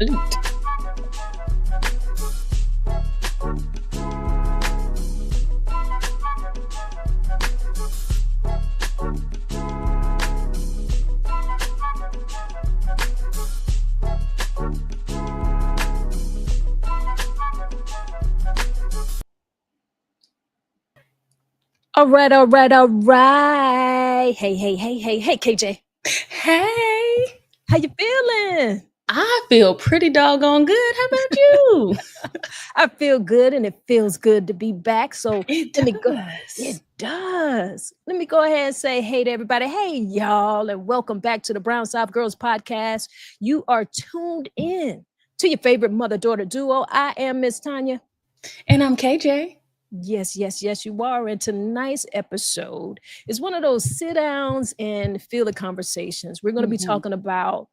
flute. All right, all right, all right. Hey, KJ. Hey, How you feeling? I feel pretty doggone good. How about you? I feel good, and it feels good to be back. So It let me go. does. It does. Let me go ahead and say hey to everybody. Hey, y'all, and welcome back to the Brown South Girls podcast. You are tuned in to your favorite mother-daughter duo. I am Miss Tanya. And I'm KJ. Yes, you are. And tonight's episode is one of those sit downs and feel the conversations. We're going to be talking about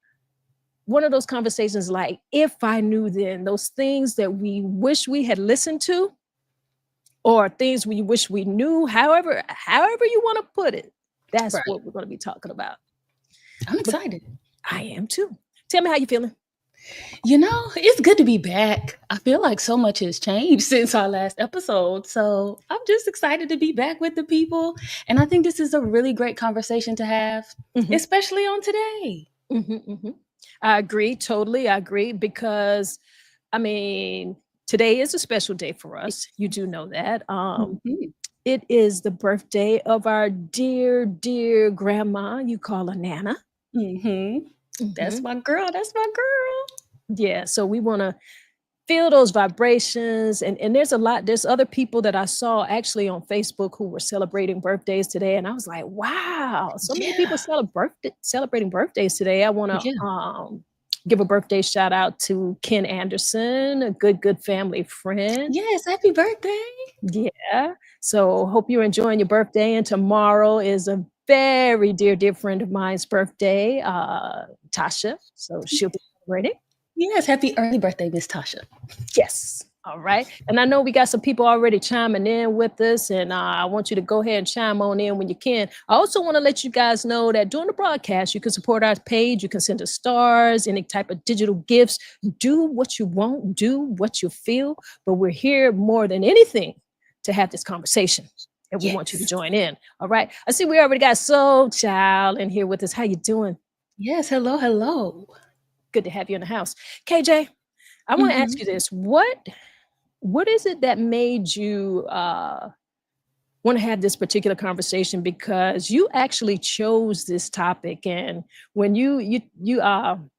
one of those conversations like if I knew then, those things that we wish we had listened to or things we wish we knew, however you want to put it. That's Right. what we're going to be talking about. I'm excited. I am too. Tell me how you feeling. You know, it's good to be back. I feel like so much has changed since our last episode. So I'm just excited to be back with the people. And I think this is a really great conversation to have, especially on today. I agree. Totally. I agree because, I mean, today is a special day for us. You do know that. It is the birthday of our dear, dear grandma. You call her Nana. That's my girl. That's my girl. Yeah. So we want to feel those vibrations. And there's other people that I saw actually on Facebook who were celebrating birthdays today. And I was like, wow, so many people celebrating birthdays today. I want to give a birthday shout out to Ken Anderson, a good family friend. Yes, happy birthday. Yeah. So hope you're enjoying your birthday. And tomorrow is a very dear friend of mine's birthday, Tasha. So she'll be celebrating. Yes, happy early birthday, Miss Tasha. Yes. All right. And I know we got some people already chiming in with us, and I want you to go ahead and chime on in when you can. I also want to let you guys know that during the broadcast, you can support our page. You can send us stars, any type of digital gifts. Do what you want, do what you feel. But we're here more than anything to have this conversation. And we want you to join in. All right. I see we already got Soul Child in here with us. How you doing? Yes. Hello. Good to have you in the house. KJ, I want to ask you this. What is it that made you want to have this particular conversation? Because you actually chose this topic. And when you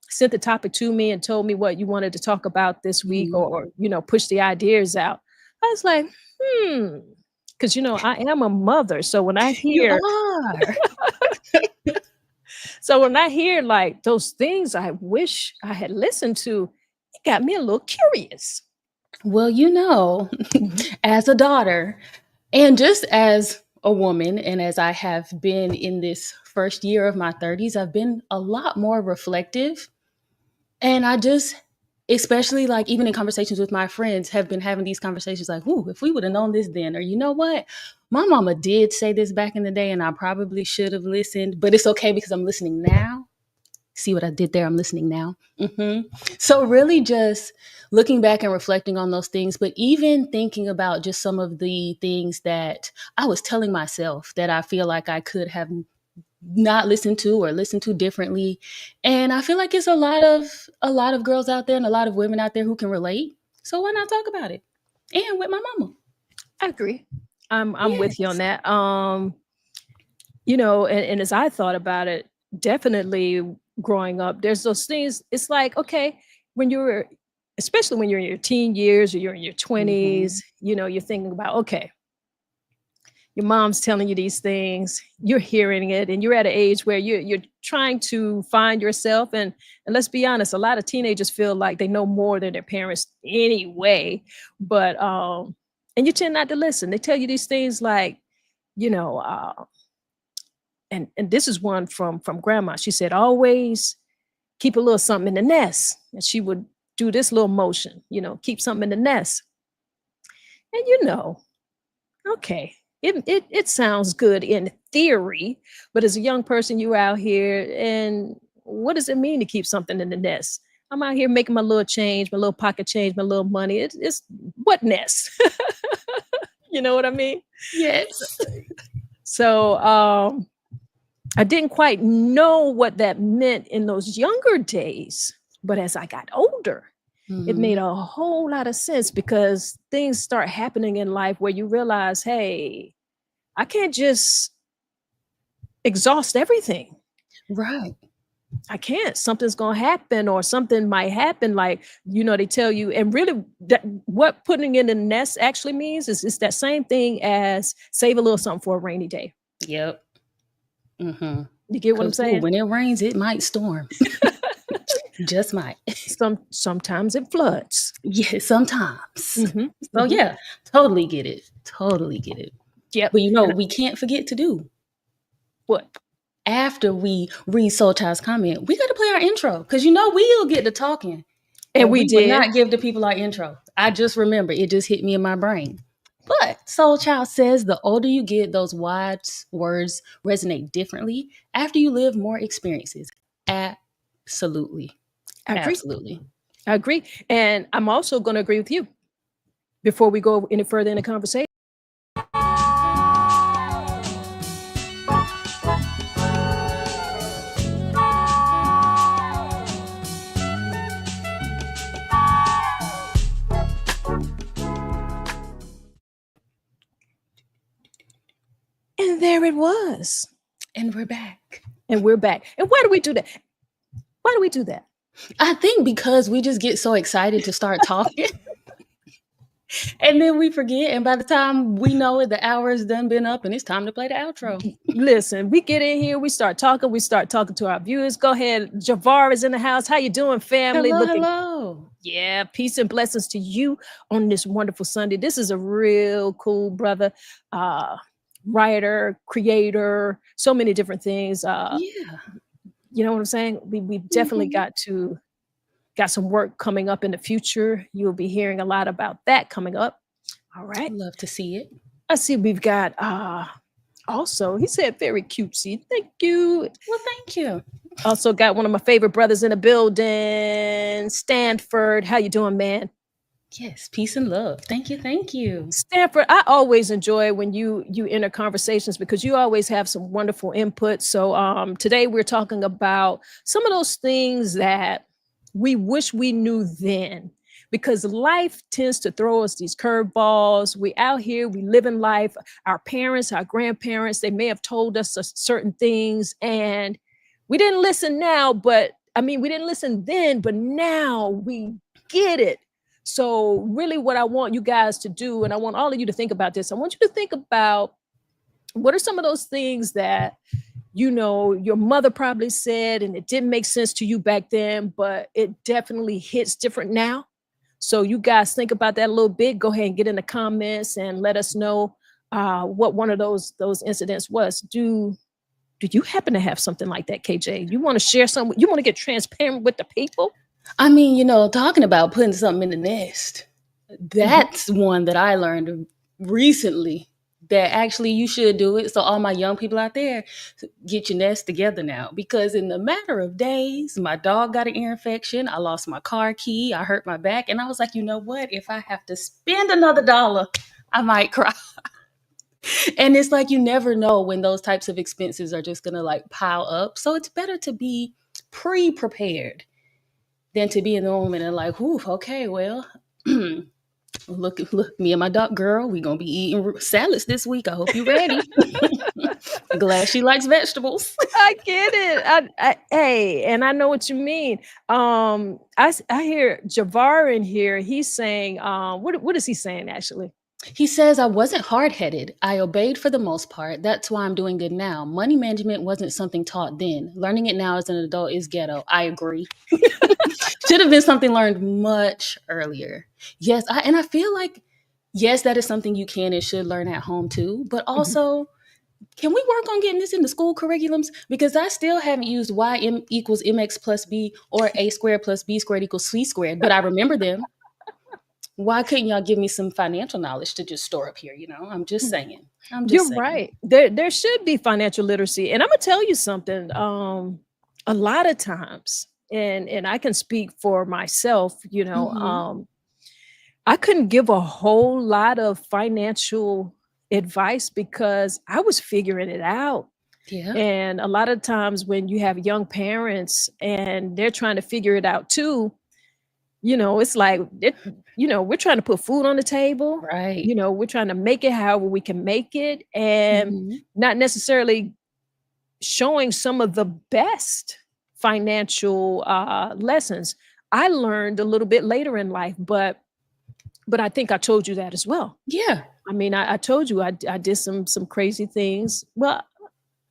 sent the topic to me and told me what you wanted to talk about this week or push the ideas out, I was like, because, I am a mother. So when I hear... You are. So when I hear like those things I wish I had listened to, it got me a little curious. Well, as a daughter and just as a woman, and as I have been in this first year of my 30s, I've been a lot more reflective. And I just, especially like even in conversations with my friends, have been having these conversations like, ooh, if we would have known this then, or you know what? My mama did say this back in the day and I probably should have listened, but it's okay because I'm listening now. See what I did there? I'm listening now. So really just looking back and reflecting on those things, but even thinking about just some of the things that I was telling myself that I feel like I could have not listened to or listened to differently. And I feel like it's a lot of girls out there and a lot of women out there who can relate. So why not talk about it? And with my mama. I agree. I'm with you on that. And as I thought about it, definitely growing up, there's those things. It's like, okay, especially when you're in your teen years or you're in your 20s, you're thinking about, okay, your mom's telling you these things, you're hearing it, and you're at an age where you're trying to find yourself. And let's be honest, a lot of teenagers feel like they know more than their parents anyway. But and you tend not to listen. They tell you these things like, and this is one from grandma. She said, always keep a little something in the nest. And she would do this little motion, keep something in the nest. And okay, it sounds good in theory, but as a young person, you're out here, and what does it mean to keep something in the nest? I'm out here making my little change, my little pocket change, my little money. It's what nest? You know what I mean? Yes. So I didn't quite know what that meant in those younger days. But as I got older, it made a whole lot of sense because things start happening in life where you realize, hey, I can't just exhaust everything. Right. I can't. Something's going to happen or something might happen. Like, they tell you, and really what putting in the nest actually means is it's that same thing as save a little something for a rainy day. Yep. Mm-hmm. You get what I'm Because saying? when it rains, it might storm. Just might. Sometimes it floods. Yeah, sometimes. So yeah, totally get it. Totally get it. Yep. But we can't forget to do. What? After we read Soul Child's comment, we got to play our intro because we'll get to talking. And we will did not give the people our intro. I just remember it just hit me in my brain. But Soul Child says the older you get, those wise words resonate differently after you live more experiences. Absolutely. I agree. Absolutely. I agree. And I'm also going to agree with you before we go any further in the conversation. And there it was. And we're back. And we're back. And why do we do that? Why do we do that? I think because we just get so excited to start talking. And then we forget. And by the time we know it, the hour has done been up and it's time to play the outro. Listen, we get in here, we start talking to our viewers. Go ahead. Javar is in the house. How you doing, family? Hello. Yeah, peace and blessings to you on this wonderful Sunday. This is a real cool brother, writer, creator, so many different things. Yeah. You know what I'm saying? We've definitely got some work coming up in the future. You'll be hearing a lot about that coming up. All right. Love to see it. I see we've got also, he said very cutesy. Thank you. Well, thank you. Also got one of my favorite brothers in the building, Stanford. How you doing, man? Yes, peace and love. Thank you. Thank you. Stanford, I always enjoy when you enter conversations because you always have some wonderful input. So today we're talking about some of those things that we wish we knew then, because life tends to throw us these curveballs. We out here, we live in life. Our parents, our grandparents, they may have told us certain things and we didn't listen now, but we didn't listen then, but now we get it. So really what I want you guys to do, and I want all of you to think about this, I want you to think about what are some of those things that your mother probably said and it didn't make sense to you back then, but it definitely hits different now. So you guys think about that a little bit. Go ahead and get in the comments and let us know what one of those incidents was. Do you happen to have something like that, KJ? You want to share something? You want to get transparent with the people? Talking about putting something in the nest, that's one that I learned recently that actually you should do it. So all my young people out there, get your nest together now, because in the matter of days, my dog got an ear infection. I lost my car key. I hurt my back. And I was like, you know what? If I have to spend another $1, I might cry. And it's like, you never know when those types of expenses are just going to pile up. So it's better to be pre-prepared than to be in the moment and okay, well, look, me and my dog girl, we gonna be eating salads this week. I hope you're ready. Glad she likes vegetables. I get it. Hey, and I know what you mean. I hear Javar in here. He's saying, what is he saying actually? He says, I wasn't hard-headed. I obeyed for the most part. That's why I'm doing good now. Money management wasn't something taught then. Learning it now as an adult is ghetto. I agree. Should have been something learned much earlier. Yes, I feel like, yes, that is something you can and should learn at home too. But also, can we work on getting this into school curriculums? Because I still haven't used y equals mx plus b or a squared plus b squared equals c squared, but I remember them. Why couldn't y'all give me some financial knowledge to just store up here? I'm just saying. You're right. There should be financial literacy. And I'm going to tell you something. A lot of times, and I can speak for myself, Mhm. I couldn't give a whole lot of financial advice because I was figuring it out. Yeah. And a lot of times when you have young parents and they're trying to figure it out too, it's like we're trying to put food on the table. Right. We're trying to make it however we can make it, and Mhm. not necessarily showing some of the best financial lessons. I learned a little bit later in life, but I think I told you that as well. Yeah. I mean, I told you I did some crazy things. Well,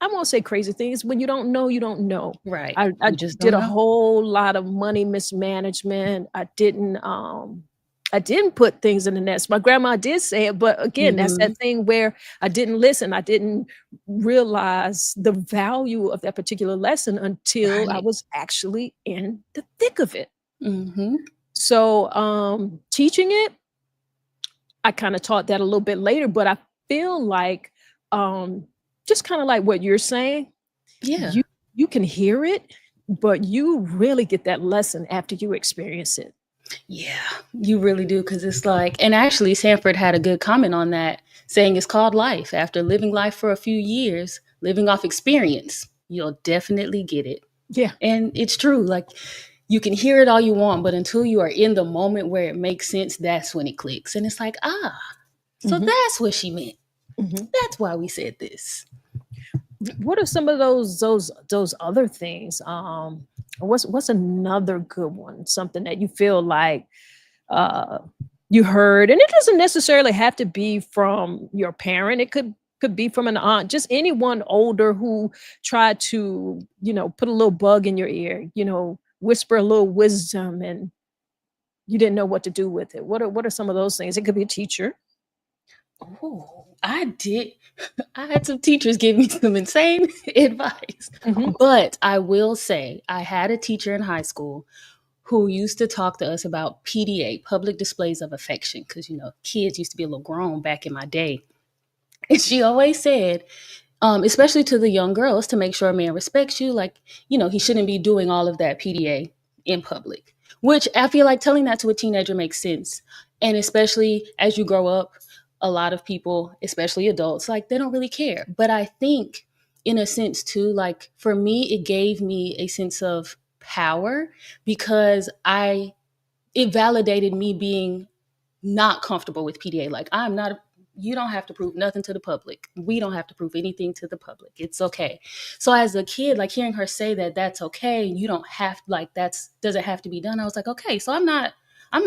I won't say crazy things. When you don't know, you don't know. Right. I You just did don't a know. whole lot of money mismanagement. I didn't put things in the nest. My grandma did say it, but again, that's Mhm. that thing where I didn't listen. I didn't realize the value of that particular lesson until I Right. was actually in the thick of it. Mhm. So, teaching it, I kinda taught that a little bit later, but I feel like, just kinda like what you're saying, Yeah. you you can hear it, but you really get that lesson after you experience it. Yeah, you really do, because it's like, and actually Sanford had a good comment on that, saying it's called life. After living life for a few years, living off experience, you'll definitely get it. Yeah. And it's true. Like, you can hear it all you want, but until you are in the moment where it makes sense, that's when it clicks. And it's like, so Mhm, that's what she meant. mhm. That's why we said this. What are some of those other things? What's another good one? Something that you feel like, uh, you heard, and it doesn't necessarily have to be from your parent. It could be from an aunt, just anyone older who tried to, put a little bug in your ear, whisper a little wisdom, and you didn't know what to do with it. What are some of those things? It could be a teacher. Oh, I did. I had some teachers give me some insane advice. Mhm. But I will say, I had a teacher in high school who used to talk to us about PDA, public displays of affection, because, kids used to be a little grown back in my day. And she always said, especially to the young girls, to make sure a man respects you, like, he shouldn't be doing all of that PDA in public, which I feel like telling that to a teenager makes sense. And especially as you grow up, a lot of people, especially adults, like, they don't really care. But I think, in a sense, too, like, for me, it gave me a sense of power because it validated me being not comfortable with PDA. Like, I'm not, you don't have to prove nothing to the public. We don't have to prove anything to the public. It's okay. So as a kid, like, hearing her say that that's okay, you don't have, like, that's doesn't have to be done. I was like, okay, so I'm not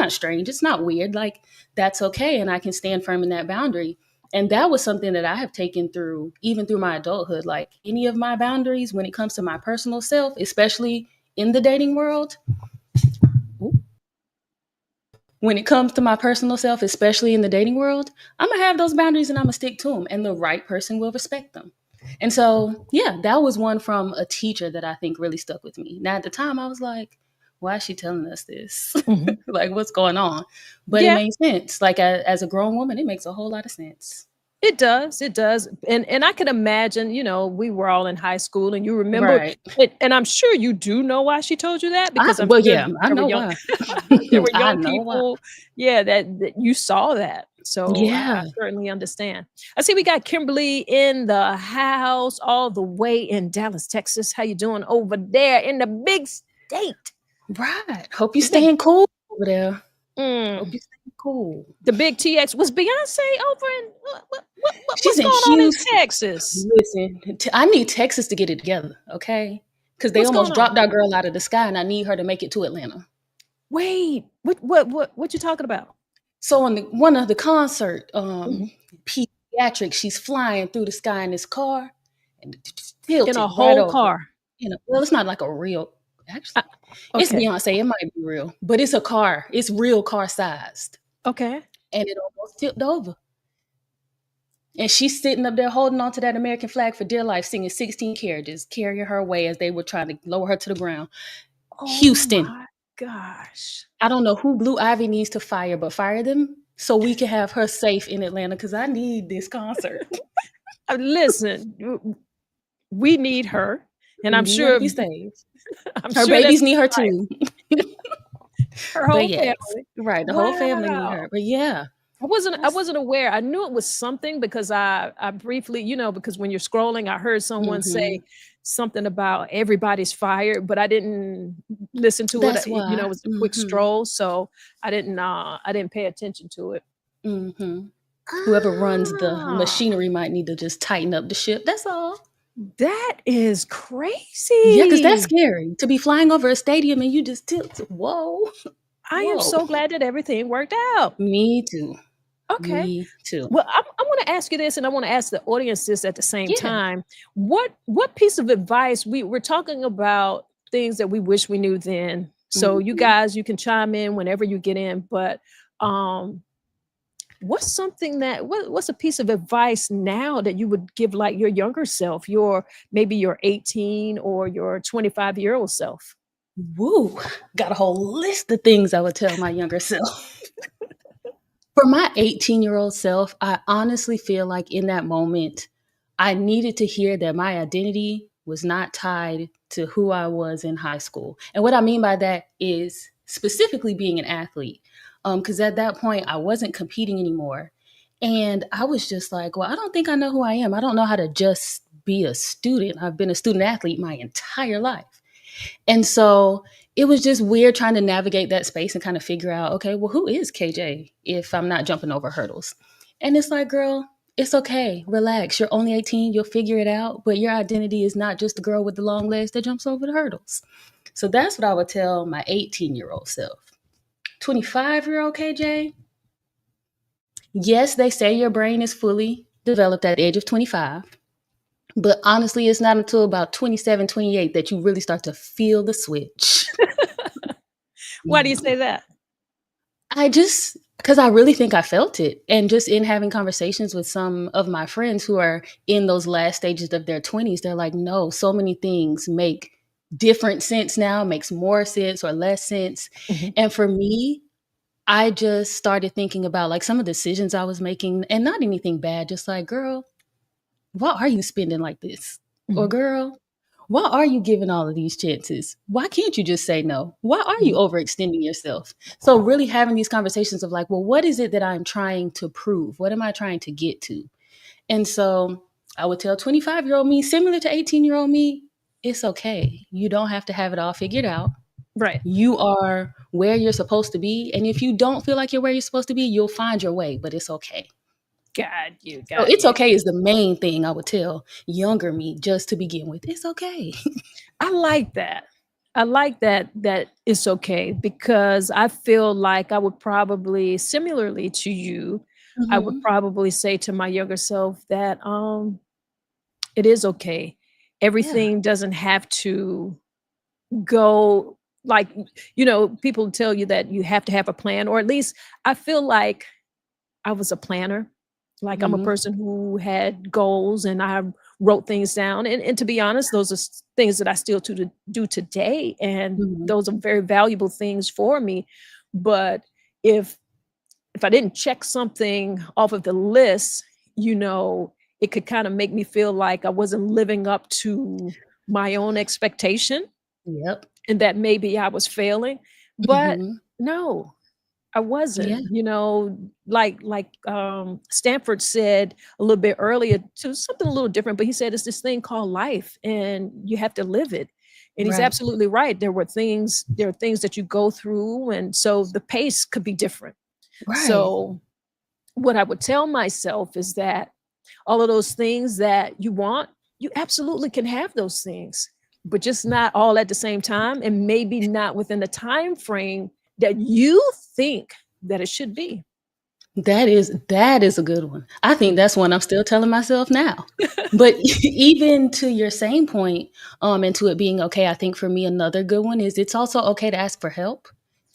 strange. It's not weird. Like, that's okay. And I can stand firm in that boundary. And that was something that I have taken through, even through my adulthood. Like, any of my boundaries when it comes to my personal self, especially in the dating world, when it comes to my personal self, especially in the dating world, I'm gonna have those boundaries and I'm gonna stick to them, and the right person will respect them. And so, yeah, that was one from a teacher that I think really stuck with me. Now, at the time, I was like, why is she telling us this? Mhm. Like, what's going on? But it Yeah. made sense. Like, as a grown woman, it makes a whole lot of sense. It does, it does, and I can imagine, we were all in high school, and you remember Right. it, and I'm sure you do know why she told you that, because I'm Well, sure yeah, I there were know young why. there were I young know why. people, yeah, that you saw that, so I Yeah. certainly understand. I see we got Kimberly in the house, all the way in Dallas, Texas. How you doing over there in the big state? Right. Hope you The big staying cool over there. Hope mm, you staying cool. the big TX. Was Beyonce over in She's what's in going on in Houston. Texas? Listen, I need Texas to get it together, okay? Because they What's going almost on? dropped that girl out of the sky, and I need her to make it to Atlanta. Wait, what you talking about? So on one of the concert, Mhm. pediatrics, she's flying through the sky in this car, and just In a tilted right whole over. car. Well, it's not like a real. Actually, Uh, it's okay, Beyonce. It might be real, but it's a car. It's real car sized, okay. and it almost tipped over. And she's sitting up there holding on to that American flag for dear life, singing 16 carriages, carrying her away as they were trying to lower her to the ground. Oh Houston. my gosh. I don't know who Blue Ivy needs to fire, but fire them so we can have her safe in Atlanta because I need this concert. Listen, we need her, and We I'm need her to sure be saved. I'm Her sure that's babies need her life. too. Her But whole yes, family. right, the whole family need Wow. her. But yeah, I that's wasn't aware. I knew it was something because I briefly, because when you're scrolling, I heard someone say mhm. something about everybody's fired, but I didn't listen to it. That's It why. was a quick Mhm. stroll, so I didn't pay attention to it. Mhm. Whoever runs the Ah, machinery might need to just tighten up the ship, that's all. that is Yeah, because that's crazy. scary to be flying over a stadium and you just tilt. Whoa, I am whoa. so glad that everything worked out. Me too. Okay. Me too. Well, I wanna ask you this, and I wanna ask the audience this at the same Yeah. time. What piece of advice we're talking about things that we wish we knew then. So you Mhm. guys, you can chime in whenever you get in, but, um, what's a piece of advice now that you would give, like, your younger self, maybe your 18 or your 25-year-old self? Woo. Got a whole list of things I would tell my younger self. For my 18-year-old self, I honestly feel like in that moment, I needed to hear that my identity was not tied to who I was in high school. And what I mean by that is specifically being an athlete. Because at that point, I wasn't competing anymore. And I was just like, well, I don't think I know who I am. I don't know how to just be a student. I've been a student athlete my entire life. And so it was just weird trying to navigate that space and kind of figure out, okay, well, who is KJ if I'm not jumping over hurdles? And it's like, girl, it's okay. Relax. You're only 18. You'll figure it out. But your identity is not just the girl with the long legs that jumps over the hurdles. So that's what I would tell my 18-year-old self. 25-year-old KJ, yes, they say your brain is fully developed at the age of 25. But honestly, it's not until about 27, 28 that you really start to feel the switch. Why do you say that? I just because I really think I felt it. And just in having conversations with some of my friends who are in those last stages of their 20s, they're like, no, so many things make different sense now, makes more sense or less sense. Mhm, And for me, I just started thinking about like some of the decisions I was making and not anything bad, just like, girl, why are you spending like this? Or mhm, girl, why are you giving all of these chances? Why can't you just say no? Why are you mhm. overextending yourself? So really having these conversations of like, well, what is it that I'm trying to prove? What am I trying to get to? And so I would tell 25-year-old me, similar to 18-year-old me, it's okay. You don't have to have it all figured out. Right. You are where you're supposed to be. And if you don't feel like you're where you're supposed to be, you'll find your way, but it's okay. So Got it's you. okay is the main thing I would tell younger me just to begin with. It's okay. I like that. I like that it's okay because I feel like I would probably similarly to you, I would Mhm. probably say to my younger self that it is okay. Yeah. Everything doesn't have to go like people tell you that you have to have a plan, or at least I feel like I was a planner. Like, I'm a Mhm. person who had goals and I wrote things down, and to be honest, those are things that I still to do today, and Mhm. those are very valuable things for me. But if I didn't check something off of the list, you know, it could kind of make me feel like I wasn't living up to my own expectation Yep. and that maybe I was failing. But Mhm. no, I Yeah. wasn't, Stanford said a little bit earlier to something a little different, but he said it's this thing called life and you have to live it. And he's Right. absolutely right. There are things that you go through, and so the pace could be different. Right. So what I would tell myself is that all of those things that you want, you absolutely can have those things, but just not all at the same time, and maybe not within the time frame that you think that it should be. That is a good one. I think Mhm. that's one I'm still telling myself now. But even to your same point, and to it being okay, I think for me another good one is it's also okay to ask for help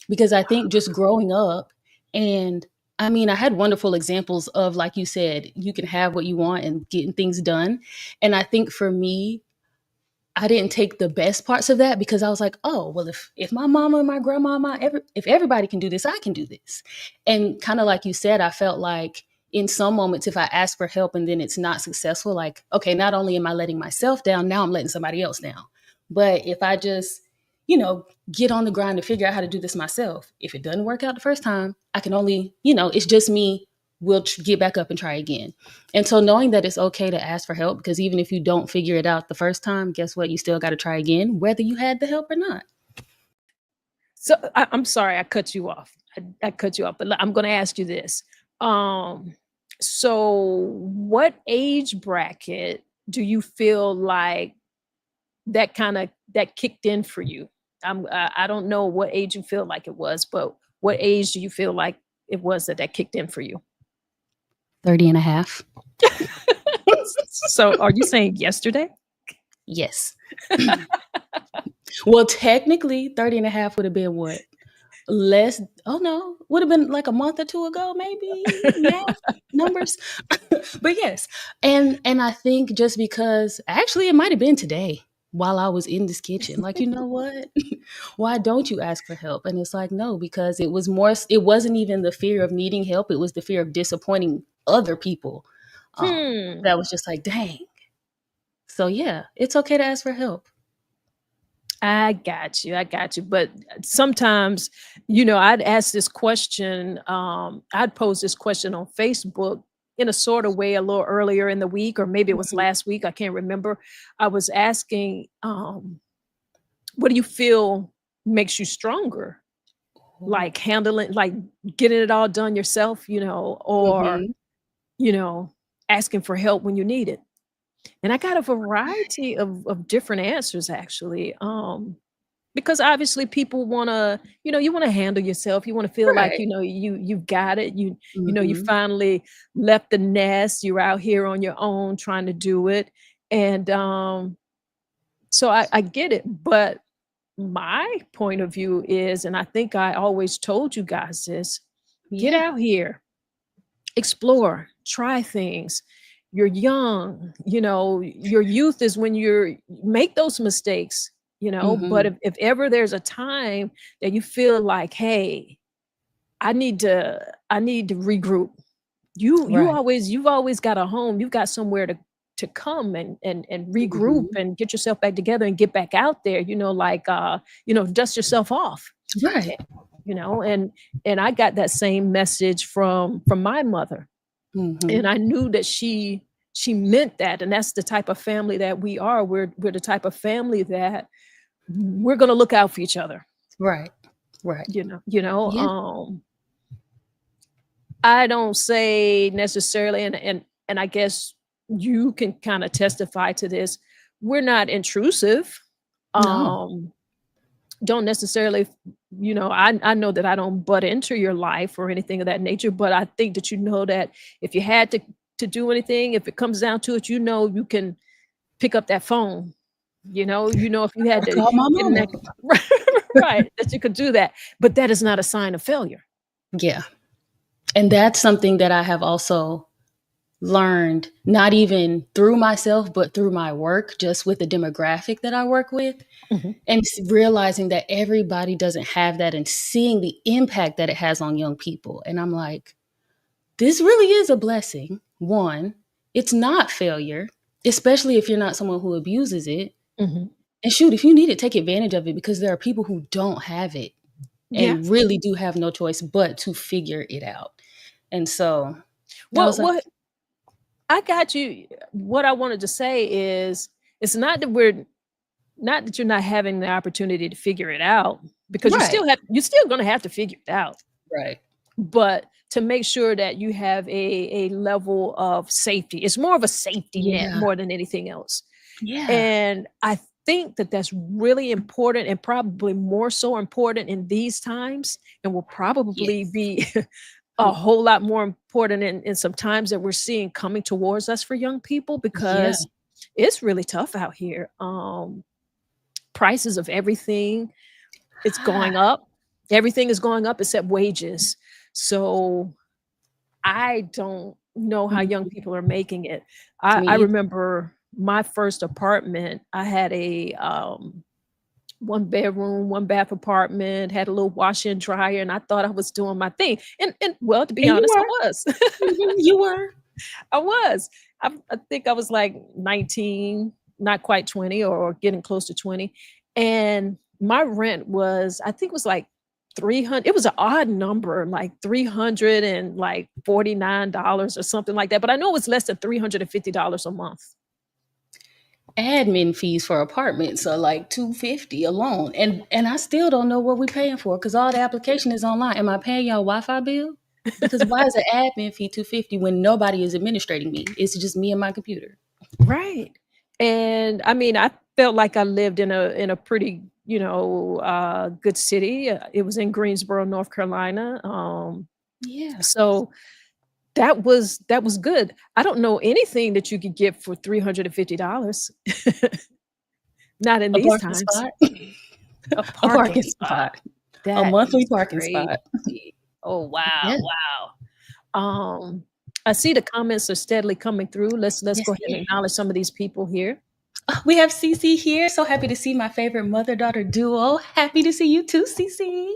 because I think just growing up and I mean, I had wonderful examples of like you said, you can have what you want and getting things done. And I think for me, I didn't take the best parts of that because I was like, "Oh, well, if my mama and my grandmama, if everybody can do this, I can do this." And kind of like you said, I felt like in some moments, if I ask for help and then it's not successful, like, okay, not only am I letting myself down, now I'm letting somebody else down. But if I just, get on the grind to figure out how to do this myself, if it doesn't work out the first time, I can only, it's just me. We'll get back up and try again. And so knowing that it's okay to ask for help, because even if you don't figure it out the first time, guess what? You still got to try again, whether you had the help or not. So I'm sorry, I cut you off. I cut you off, but I'm going to ask you this. Um, so what age bracket do you feel like that kicked in for you? I don't know what age you feel like it was, but what age do you feel like it was that kicked in for you? 30 and a half. So are you saying yesterday? Yes. Well, technically 30 and a half would have been what? Less, oh no, would have been like a month or two ago, maybe. Math numbers. But yes. And I think just because actually it might have been today while I was in this kitchen. Like, you know what? Why don't you ask for help? And it's like, no, because it wasn't even the fear of needing help, it was the fear of disappointing other people. That was just like, dang. So yeah, it's okay to ask for help. I got you. I got you. But sometimes, I'd ask this question. I'd pose this question on Facebook in a sort of way a little earlier in the week, or maybe it was Mhm. last week. I can't remember. I was asking, what do you feel makes you stronger? Like handling, like getting it all done yourself, or, Mhm. you know, asking for help when you need it. And I got a variety of different answers actually. Because obviously people wanna, you wanna handle yourself. You wanna feel like, Right. you've got it. You Mhm. finally left the nest. You're out here on your own trying to do it. And so I get it. But my point of view is, and I think I always told you guys this, get Yeah. out here, explore, try things. You're young, your youth is when you make those mistakes, but Mhm. if ever there's a time that you feel like, hey, I need to regroup. Right. You've always got a home. You've got somewhere to come and regroup Mhm. and get yourself back together and get back out there, like dust yourself off. Right. eh, and I got that same message from my mother, and Mhm. I knew that she meant that, and that's the type of family that we are. We're the type of family that we're gonna look out for each other. Right. Right. Yeah. I don't say necessarily, and I guess you can kind of testify to this. We're not intrusive. No. Um, don't necessarily, I know that I don't butt into your life or anything of that nature, but I think that that if you had to do anything, if it comes down to it, you can pick up that phone. If you had I to called my get in mama. that right, that you could do that. But that is not a sign of failure. Yeah. And that's something that I have also learned, not even through myself, but through my work, just with the demographic that I work with, Mhm. and realizing that everybody doesn't have that and seeing the impact that it has on young people. And I'm like, this really is a blessing. One, it's not failure, especially if you're not someone who abuses it. Mhm. And shoot, if you need it, take advantage of it because there are people who don't have it Yeah. and really do have no choice but to figure it out. And so I Well, was like, what I got you. What I wanted to say is, it's not that you're not having the opportunity to figure it out, because right, you're still gonna have to figure it out, right. but to make sure that you have a level of safety. It's more of a safety net Yeah, more than anything else. yeah. And I think that that's really important, and probably more so important in these times, and will probably Yes. be a whole lot more important in some times that we're seeing coming towards us for young people, Yeah, because it's really tough out here. Prices of everything, it's ah, going up. Everything is going up except wages. So I don't know how young mhm. people are making it. Me I either. remember my first apartment. I had a one bedroom, one bath apartment, had a little washer and dryer, and I thought I was doing my thing. And well, to be And you honest, I were. was. Mhm, you were. I was. I think I was like 19. not quite 20 or getting close to 20. And my rent was, I think it was like 300. It was an odd number, like 300 and like $49 or something like that. But I know it was less than $350 a month. Admin fees for apartments are like $250 alone, and I still don't know what we're paying for because all the application is online. Am I paying y'all Wi-Fi bill? Because why is an admin fee $250 when nobody is administrating me? It's just me and my computer. Right. And I mean, I felt like I lived in a pretty, good city. It was in Greensboro, North Carolina. Yeah, So that was good. I don't know anything that you could get for $350. Not in a these parking times. spot, A a parking parking spot. spot, a That monthly is parking crazy. spot. Oh, wow, Yeah, wow. I see the comments are steadily coming through. Let's yes, go ahead and acknowledge some of these people here. we have Cece here. So happy to see my favorite mother-daughter duo. Happy to see you too, Cece.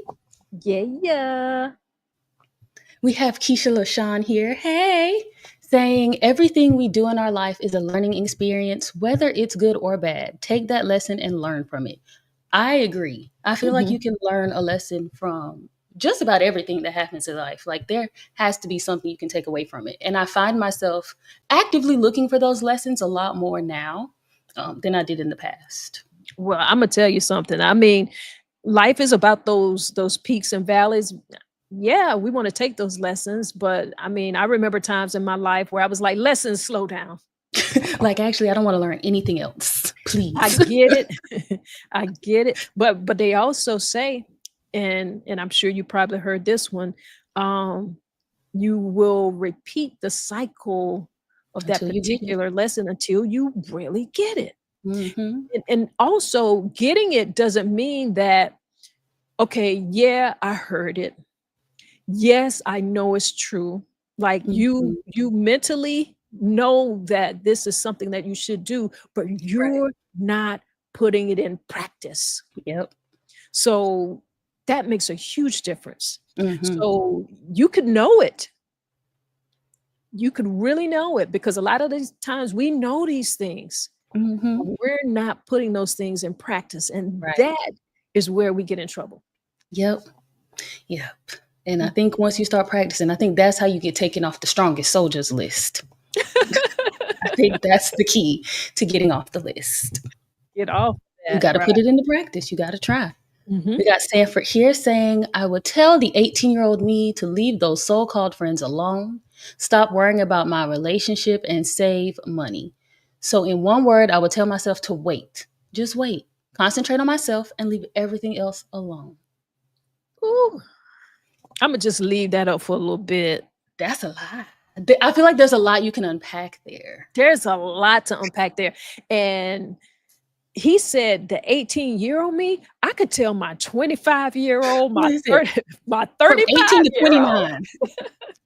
Yeah, yeah. We have Keisha LaShawn here. Hey, saying everything we do in our life is a learning experience, whether it's good or bad. Take that lesson and learn from it. I agree. I feel like Mhm. you can learn a lesson from just about everything that happens in life. Like there has to be something you can take away from it. And I find myself actively looking for those lessons a lot more now than I did in the past. Well, I'm gonna tell you something. I mean, life is about those peaks and valleys. Yeah, we want to take those lessons, but I mean, I remember times in my life where I was like, lessons, slow down. Like, actually, I don't want to learn anything else, I please. get it. I get it. But they also say, and I'm sure you probably heard this one, um, you will repeat the cycle of that Until you get it. particular lesson until you really get it. Hmm. And also getting it doesn't mean that, okay, yeah, I heard it. Yes, I know it's true. Like you Hmm. you mentally know that this is something that you should do, but Right. you're not putting it in practice. Yep. So that makes a huge difference. Hmm. So you could know it. You could really know it because a lot of these times we know these things, Hmm. but we're not putting those things in practice. And Right. that is where we get in trouble. Yep. Yep. And I Mm. think once you start practicing, I think that's how you get taken off the strongest soldiers list. I think that's the key to getting off the list. Get off You that, got to right? put it into practice. You got to try. We Mhm. got Sanford here saying, I would tell the 18-year-old me to leave those so called friends alone, stop worrying about my relationship, and save money. So, in one word, I would tell myself to wait. Just wait. Concentrate on myself and leave everything else alone. Ooh, Imma just leave that up for a little bit. That's a lot. I feel like there's a lot you can unpack there. There's a lot to unpack there, and he said the 18-year-old me, I could tell my 25-year-old, my Listen, 30 my from 18 to 35-year-old. 29,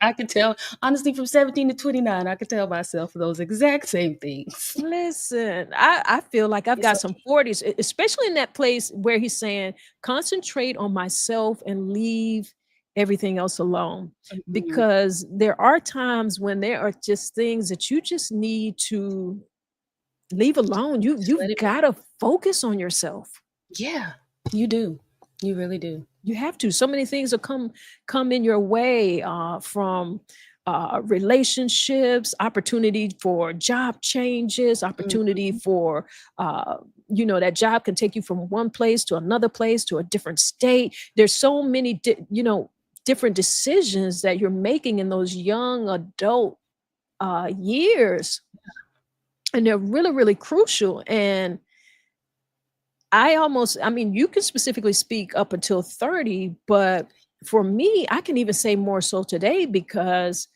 I could tell, honestly, from 17 to 29, I could tell myself those exact same things. Listen, I feel like I've It's got some 40s, especially in that place where he's saying, "Concentrate on myself and leave everything else alone." okay. Mhm. Because there are times when there are just things that you just need to leave alone. You Just let you've it be. gotta focus on yourself. Yeah, you do. You really do. You have to. So many things will come in your way, from relationships, opportunity for job changes, opportunity Mhm. for that job can take you from one place to another place to a different state. There's so many different decisions that you're making in those young adult years, and they're really, really crucial. And I mean, you can specifically speak up until 30, but for me, I can even say more so today because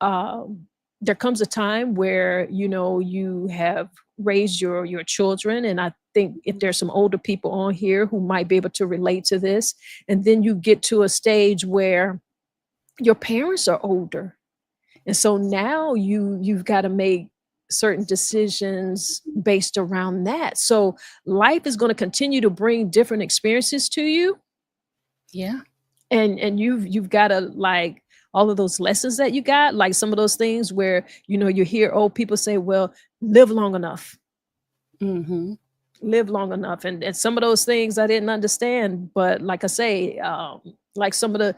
um, there comes a time where, you have raised your children. And I think if there's some older people on here who might be able to relate to this, and then you get to a stage where your parents are older, and so now you've got to make certain decisions based around that. So life is going to continue to bring different experiences to you, Yeah. and you've got to, like, all of those lessons that you got, like some of those things where you hear old people say, well, live long enough. Mhm. Live long enough. And some of those things I didn't understand. But like I say, like some of the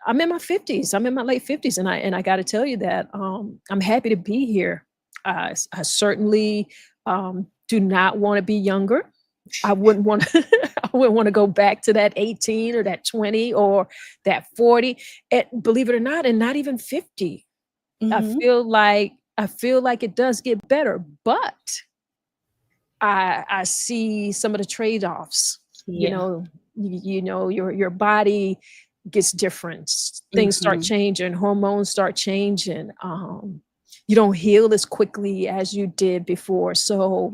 I'm in my 50s. I'm in my late 50s, and I got to tell you that I'm happy to be here. I certainly do not want to be younger. I wouldn't want to I wouldn't want to go back to that 18 or that 20 or that 40. And believe it or not, and not even 50. I Mhm. feel like I feel like it does get better, but I see some of the trade-offs. You Yeah. know, your body gets different. Things start Mhm. changing, hormones start changing. You don't heal as quickly as you did before. So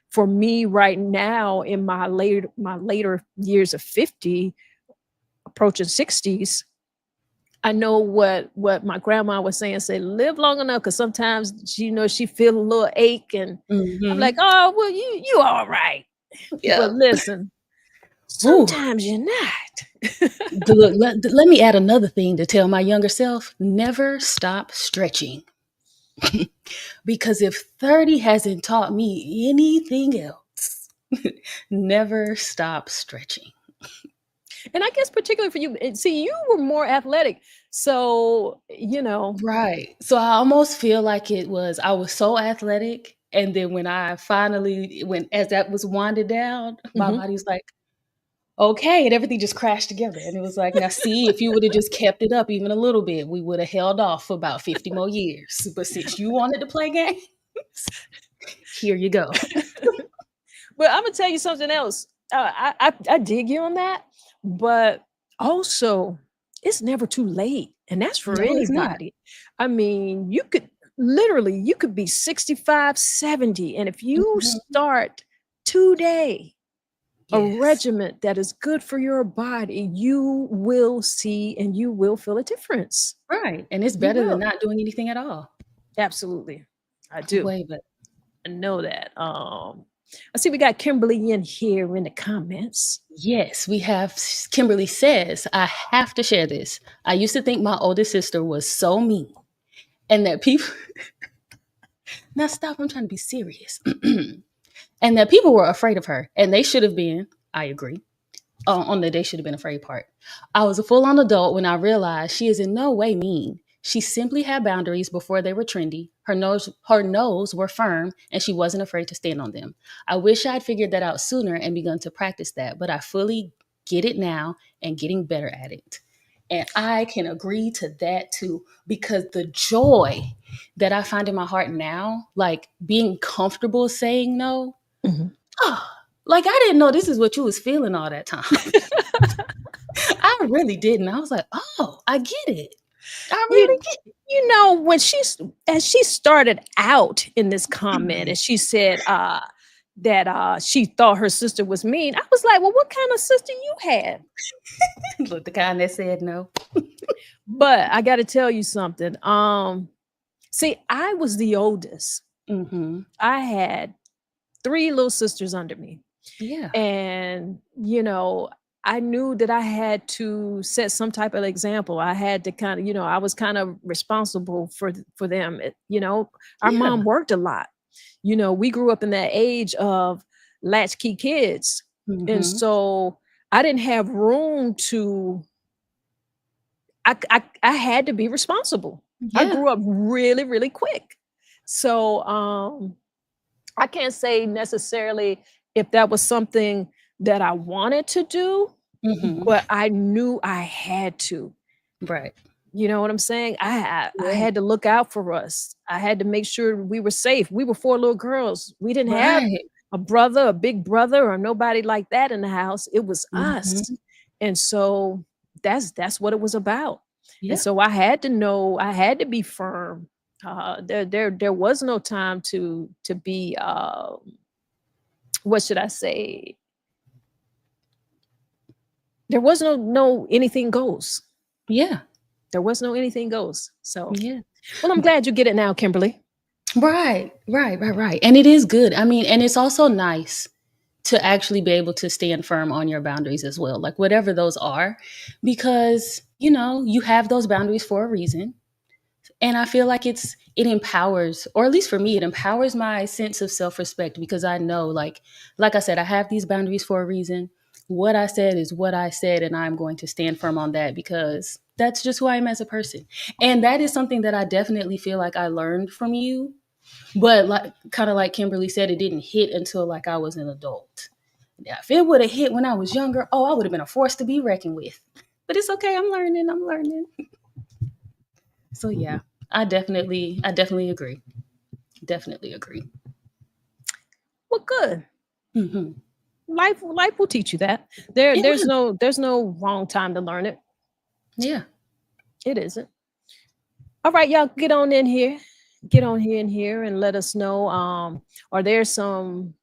for me right now in my later years of 50, approaching 60s, I know what my grandma was saying, say live long enough, because sometimes she feel a little ache, and I'm like, Mhm. oh well, you all right. But Yeah. listen, Ooh. sometimes you're not. Look, let me add another thing to tell my younger self. Never stop stretching. Because if 30 hasn't taught me anything else, never stop stretching. And I guess particularly for you, see, you were more athletic, so Right. So I almost feel like I was so athletic. And then when I finally, as that was winded down, my mhm. body was like, okay. And everything just crashed together. And it was like, now see, if you would have just kept it up even a little bit, we would have held off for about 50 more years. But since you wanted to play games, here you go. But I'm gonna tell you something else. I dig you on that, but also it's never too late, and that's for No, it's not. anybody. I mean, you could be 65, 70, and if you Mhm. start today a Yes. regimen that is good for your body, you will see and you will feel a difference. Right. And it's You better than will. not doing anything at all. Absolutely. I do. Way better. I know that. I see we got Kimberly in here in the comments. Yes, we have Kimberly says, I have to share this. I used to think my oldest sister was so mean and that people, now stop, I'm trying to be serious. And that people were afraid of her and they should have been, I agree, on the they should have been afraid part. I was a full on adult when I realized she is in no way mean. She simply had boundaries before they were trendy. Her nose were firm, and she wasn't afraid to stand on them. I wish I'd figured that out sooner and begun to practice that, but I fully get it now and getting better at it. And I can agree to that too, because the joy that I find in my heart now, like being comfortable saying no, Mhm. oh, like I didn't know this is what you was feeling all that time. I really didn't. I was like, "Oh, I get it. I You really get when as she started out in this comment it." and she said that she thought her sister was mean, I was like, well, what kind of sister you had? Look, the kind that said no. But I got to tell you something. See, I was the oldest. Mhm. I had three little sisters under me. Yeah. And, I knew that I had to set some type of example. I had to kind of, I was kind of responsible for them. Our Yeah. mom worked a lot. We grew up in that age of latchkey kids. And Mhm. so I didn't have room to I had to be responsible. I Yeah. grew up really, really quick. So I can't say necessarily if that was something that I wanted to do, Mhm. but I knew I had to. Right. You know what I'm saying? I Yeah. had to look out for us. I had to make sure we were safe. We were four little girls. We didn't have Right. a brother, a big brother, or nobody like that in the house. It was us. Mhm. And so that's what it was about. And Yeah. so I had to know, I had to be firm. There was no time to be what should I say? There was no anything goes. Yeah. There was no anything goes. So, Yeah. well, I'm B glad you get it now, Kimberly. Right. Right, right, right. And it is good. I mean, and it's also nice to actually be able to stand firm on your boundaries as well, like whatever those are, because, you have those boundaries for a reason. And I feel like it empowers, or at least for me, it empowers my sense of self-respect because I know, like I said, I have these boundaries for a reason. What I said is what I said, and I'm going to stand firm on that because that's just who I am as a person. And that is something that I definitely feel like I learned from you. But like kind of like Kimberly said, it didn't hit until like I was an adult. Yeah, if it would have hit when I was younger, oh, I would have been a force to be reckoned with. But it's okay. I'm learning. I'm learning. So yeah, I definitely agree. Definitely agree. Well, good. Hmm. Life will teach you that. There It there's will. no there's no wrong time to learn it. Yeah. It isn't. All right, y'all get on in here. Get on here in here and let us know. Are there some,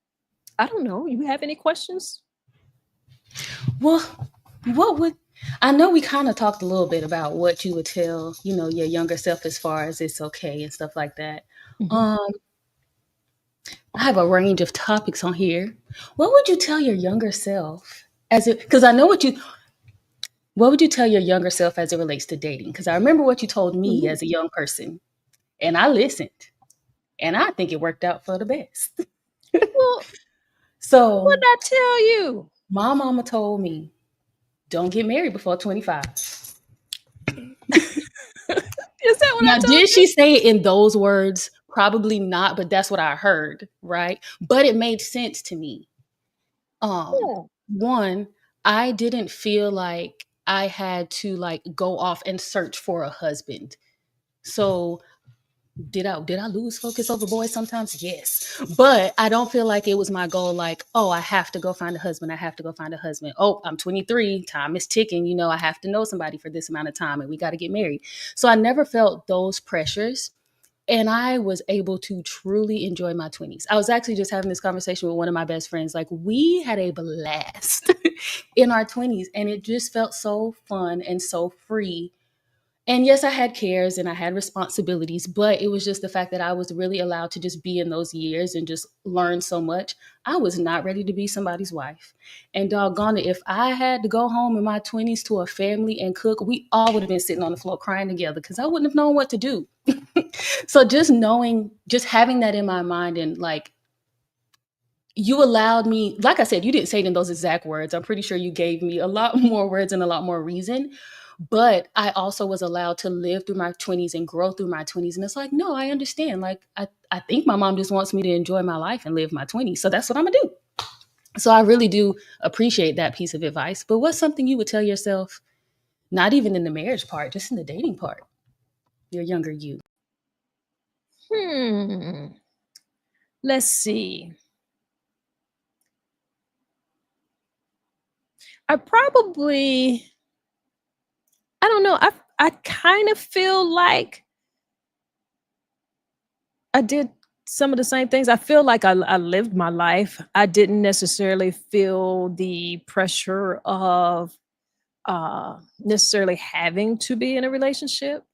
I don't know, you have any questions? Well, what would I know we kind of talked a little bit about what you would tell, your younger self as far as it's okay and stuff like that. Mhm. Um, I have a range of topics on here. What would you tell your younger self as it because I know what would you tell your younger self as it relates to dating? Because I remember what you told me Ooh. as a young person, and I listened, and I think it worked out for the best. Well, what So, did I tell you? my mama told me, don't get married before 25. Is that what I Now, told did you? she say it in those words? Probably not, but that's what I heard, right? But it made sense to me. Um, Oh. One, I didn't feel like I had to like go off and search for a husband. So did I lose focus over boys sometimes? Yes. But I don't feel like it was my goal like, oh, I have to go find a husband. I have to go find a husband. Oh, I'm 23, time is ticking, I have to know somebody for this amount of time and we got to get married. So I never felt those pressures and I was able to truly enjoy my 20s. I was actually just having this conversation with one of my best friends. Like, we had a blast in our 20s, and it just felt so fun and so free. And yes, I had cares and I had responsibilities, but it was just the fact that I was really allowed to just be in those years and just learn so much. I was not ready to be somebody's wife. And doggone it, if I had to go home in my 20s to a family and cook, we all would have been sitting on the floor crying together because I wouldn't have known what to do. So just knowing, just having that in my mind and like, you allowed me, like I said, you didn't say it in those exact words. I'm pretty sure you gave me a lot more words and a lot more reason. But I also was allowed to live through my 20s and grow through my 20s. And it's like, no, I understand. Like, I think my mom just wants me to enjoy my life and live my 20s. So that's what I'm going to do. So I really do appreciate that piece of advice. But what's something you would tell yourself, not even in the marriage part, just in the dating part, your younger you? Hmm. Let's see. I probably, I don't know. I kind of feel like I did some of the same things. I feel like I lived my life. I didn't necessarily feel the pressure of necessarily having to be in a relationship.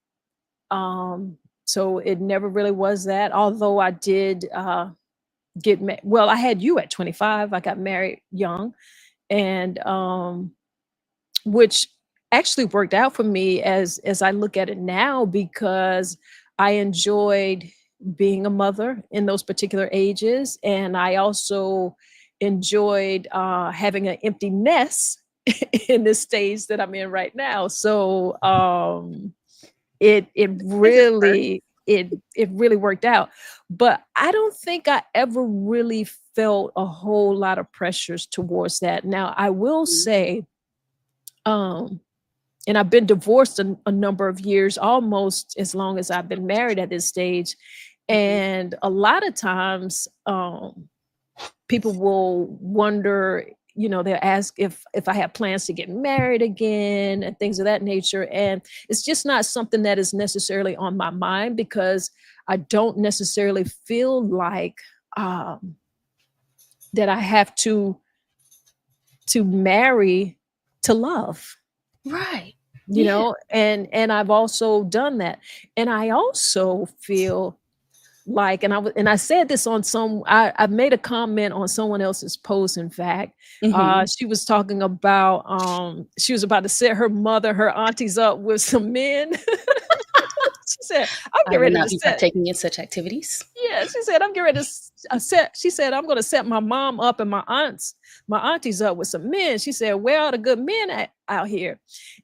So it never really was that. Although I did well, I had you at 25. I got married young, and which actually worked out for me as I look at it now because I enjoyed being a mother in those particular ages, and I also enjoyed having an empty nest in this stage that I'm in right now. So it This is perfect. really it really worked out. But I don't think I ever really felt a whole lot of pressures towards that. Now I will say, um, and I've been divorced a number of years, almost as long as I've been married at this stage. Mhm. And a lot of times, people will wonder, they'll ask if I have plans to get married again and things of that nature. And it's just not something that is necessarily on my mind because I don't necessarily feel like um, that I have to marry to love. Right. Yeah. And I've also done that. And I also feel like, and I said this on I made a comment on someone else's post. In fact, Hmm. she was talking about she was about to set her aunties up with some men. She said, I'm I getting will ready not to be set. partaking in such activities. Yeah, she said, I'm getting ready to set. She said, I'm going to set my mom up and my aunties up with some men. She said, where are the good men out here?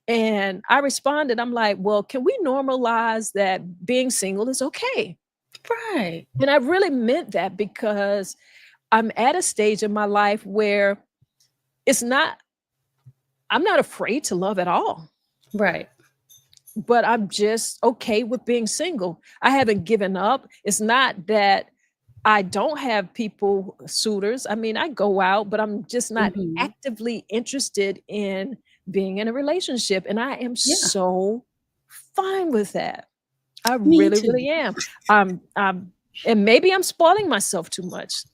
And I responded, I'm like, well, can we normalize that being single is okay? Right. And I really meant that because I'm at a stage in my life where it's not, I'm not afraid to love at all, Right. but I'm just okay with being single. I haven't given up. It's not that I don't have people suitors. I mean, I go out, but I'm just not Hmm. actively interested in being in a relationship. And I am Yeah. so fine with that. I Me really, too. really am. And maybe I'm spoiling myself too much.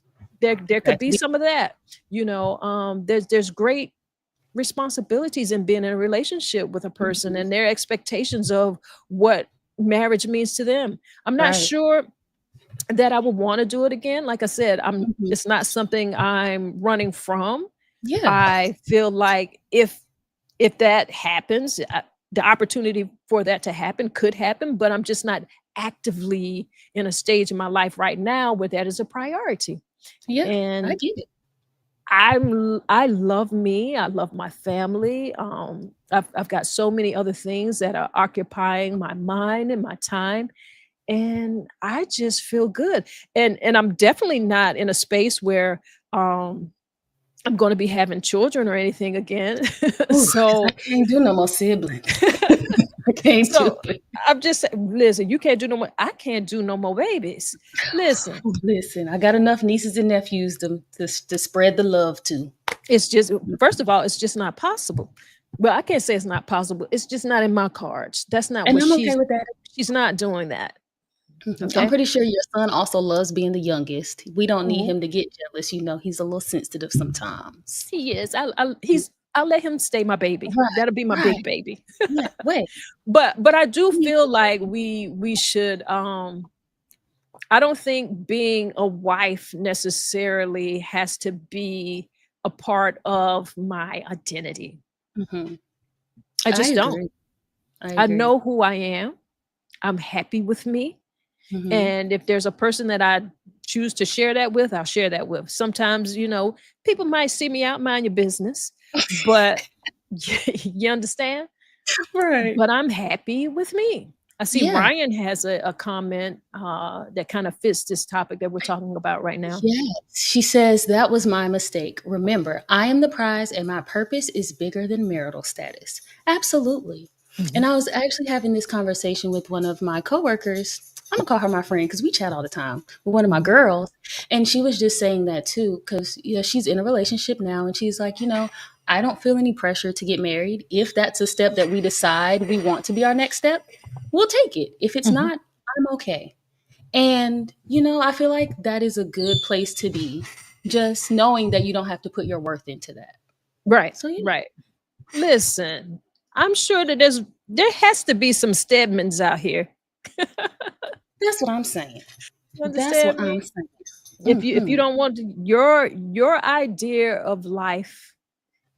There could That be could be. some of that. There's great responsibilities in being in a relationship with a person Mhm. and their expectations of what marriage means to them. I'm not Right. sure that I would want to do it again. Like I said, Mhm. it's not something I'm running from. Yeah. I feel like if that happens, the opportunity for that to happen could happen, but I'm just not actively in a stage in my life right now where that is a priority. Yeah. I And get it. I love me. I love my family. I've got so many other things that are occupying my mind and my time, and I just feel good. And I'm definitely not in a space where um I'm going to be having children or anything again. Ooh, 'cause I so can't do no more siblings. I can't do so it. I'm just listen, you can't do no more. I can't do no more babies. Listen, Listen, I got enough nieces and nephews to spread the love to. it's just first of all, it's just not possible. Well, I can't say it's not possible. It's just not in my cards. That's not And what I'm okay with that. she's not doing that. Mhm. I'm Okay. pretty sure your son also loves being the youngest. We don't need Mhm. him to get jealous, he's a little sensitive sometimes. He is. Mm. I'll let him stay my baby. Right, That'll be my big right. baby. Yeah, wait. But I do Me feel like we should I don't think being a wife necessarily has to be a part of my identity. Mhm. I I just don't. agree. I I agree. know who I am. I'm happy with me. Mhm. And if there's a person that I choose to share that with, I'll share that with. Sometimes, people might see me out, mind your business, but you understand? Right. But I'm happy with me. I see Yeah. Ryan has a comment that kind of fits this topic that we're talking about right now. Yes. She says, "That was my mistake. Remember, I am the prize and my purpose is bigger than marital status." Absolutely. And Mhm, I was actually having this conversation with one of my coworkers. I'm gonna call her my friend because we chat all the time with one of my mhm, girls. And she was just saying that too, because she's in a relationship now and she's like, I don't feel any pressure to get married. If that's a step that we decide we want to be our next step, we'll take it. If it's mhm. not, I'm okay. And, I feel like that is a good place to be, just knowing that you don't have to put your worth into that. Right, So, yeah, right. Listen, I'm sure that there has to be some Stedmans out here. that's what I'm saying. You That's what understand me? I'm saying. If you Hmm. don't want your idea of life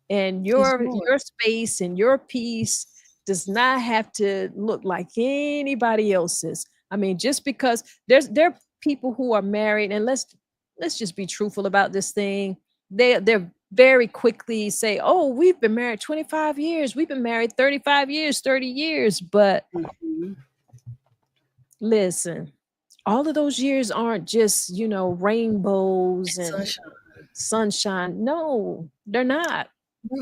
and Is your yours. space and your peace does not have to look like anybody else's. I mean, just because there are people who are married, and let's just be truthful about this thing. They're very quickly say, "Oh, we've been married 25 years. We've been married 35 years, 30 years." But Mhm. listen, all of those years aren't just, rainbows It's and sunshine. sunshine. No, they're not.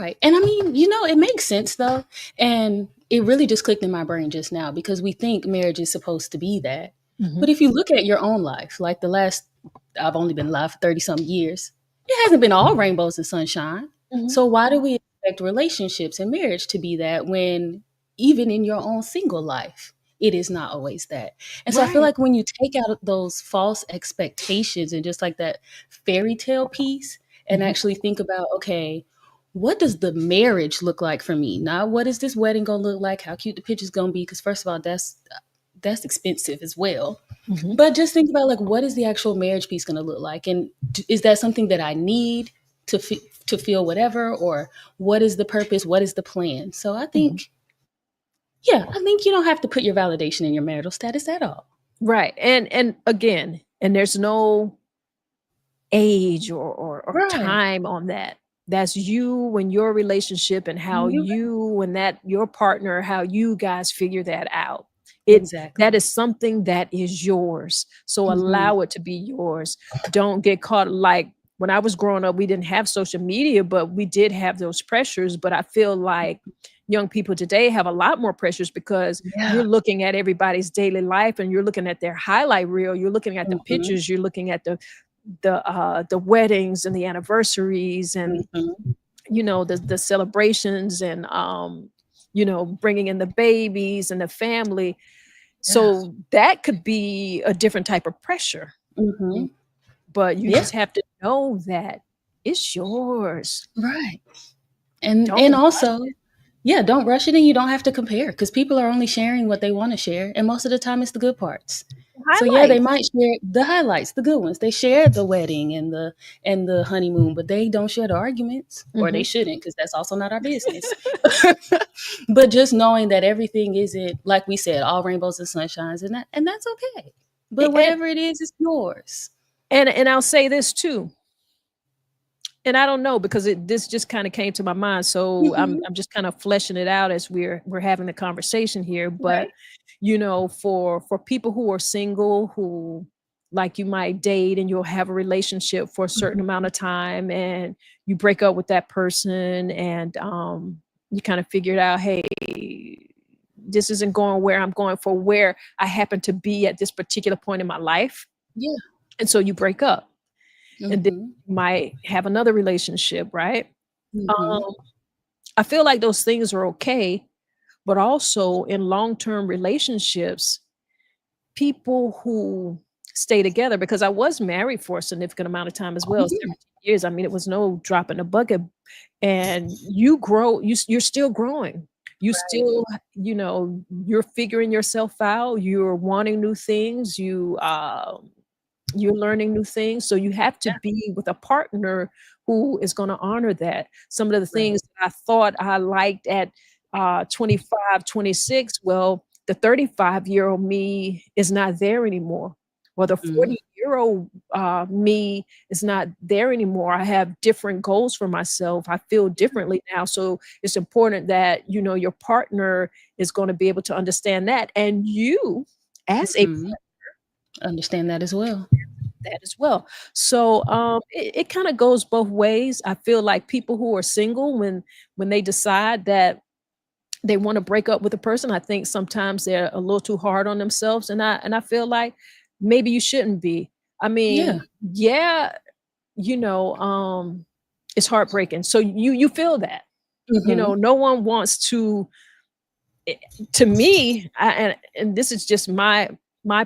Right. And I mean, it makes sense though. And it really just clicked in my brain just now because we think marriage is supposed to be that. Mhm, But if you look at your own life, like I've only been alive for 30 something years, it hasn't been all rainbows and sunshine. mhm. So why do we expect relationships and marriage to be that when even in your own single life, it is not always that? And so I feel Right. like when you take out those false expectations and just like that fairy tale piece and Mhm. actually think about, okay, what does the marriage look like for me? Not what is this wedding gonna look like? How cute the picture's gonna be? Because first of all, that's expensive as well. Mhm. But just think about like what is the actual marriage piece gonna look like, and is that something that I need to feel whatever, or what is the purpose? What is the plan? So I Mhm. think Yeah, I think you don't have to put your validation in your marital status at all. Right. And again, and there's no age or Right. time on that. That's you and your relationship and how You you and that your partner, how you guys figure that out. It exactly. that is something that is yours. So Mhm. allow it to be yours. Don't get caught like when I was growing up, we didn't have social media, but we did have those pressures. But I feel like young people today have a lot more pressures because Yeah. you're looking at everybody's daily life and you're looking at their highlight reel, you're looking at the Mhm. pictures, you're looking at the weddings and the anniversaries and Mhm. the celebrations and bringing in the babies and the family. Yeah. So that could be a different type of pressure. You- Mhm. but you Yeah. just have to know that it's yours. Right. And Don't rush also, it. yeah, don't rush it and you don't have to compare because people are only sharing what they want to share. And most of the time it's the good parts. So yeah, they Highlights. might share the highlights, the good ones. They share the wedding and the honeymoon, but they don't share the arguments, or they Mhm. shouldn't because that's also not our business. But just knowing that everything isn't like we said, all rainbows and sunshines, and that's okay. But And, whatever it is, it's yours. and I'll say this too. And I don't know because this just kind of came to my mind. So Hmm. I'm just kind of fleshing it out as we're having the conversation here. But Right. for people who are single, who like you might date and you'll have a relationship for a certain Mhm. amount of time and you break up with that person and you kind of figured out, hey, this isn't going where I'm going for where I happen to be at this particular point in my life. Yeah. And so you break up and then Hmm. you might have another relationship, right? Hmm. Um, I feel like those things are okay, but also in long-term relationships, people who stay together because I was married for a significant amount of time as Oh, well, yeah. 17 years. I mean, it was no drop in the bucket. And you grow, you're still growing. You Right. still, you're figuring yourself out. You're wanting new things. You're learning new things. So you have to Yeah. be with a partner who is going to honor that. Some of the things Right. that I thought I liked at 25, 26, well, the 35-year-old me is not there anymore. Or the Mhm. 40-year-old me is not there anymore. I have different goals for myself. I feel differently now. So it's important that, your partner is going to be able to understand that. And you, as a Mhm. Understand that as well. that as well. So it kind of goes both ways. I feel like people who are single, when they decide that they want to break up with a person, I think sometimes they're a little too hard on themselves, and I feel like maybe you shouldn't be. I Yeah. mean, yeah, you know, um, it's heartbreaking. So you feel that. Mhm. No one wants to. eh, To me, and this is just my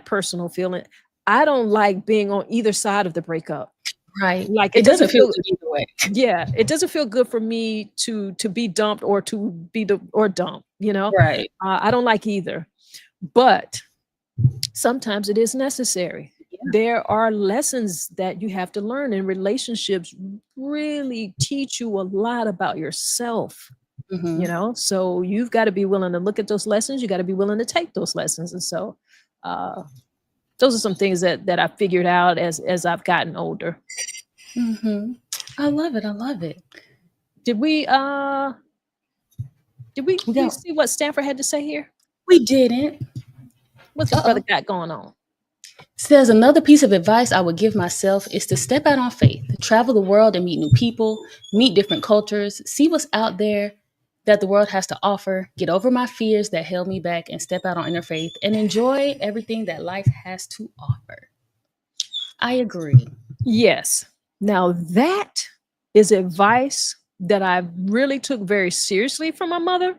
personal feeling. I don't like being on either side of the breakup. Right. Like, It it doesn't doesn't feel feel good either way. yeah, it doesn't feel good for me to be dumped or to be the or dumped. Right. I don't like either. But sometimes it is necessary. Yeah. There are lessons that you have to learn, and relationships really teach you a lot about yourself, Mhm. So you've got to be willing to look at those lessons, you got to be willing to take those lessons. And so uh those are some things that I figured out as I've gotten older. Mhm. I love it. I love it. Did we Did we We we got see what Stanford had to say here? we didn't. What's this brother Uh-oh. got going on? Says another piece of advice I would give myself is to step out on faith, travel the world and meet new people, meet different cultures, see what's out there that the world has to offer, get over my fears that held me back, and step out on inner faith and enjoy everything that life has to offer. I agree. Yes. Now that is advice that I really took very seriously from my mother.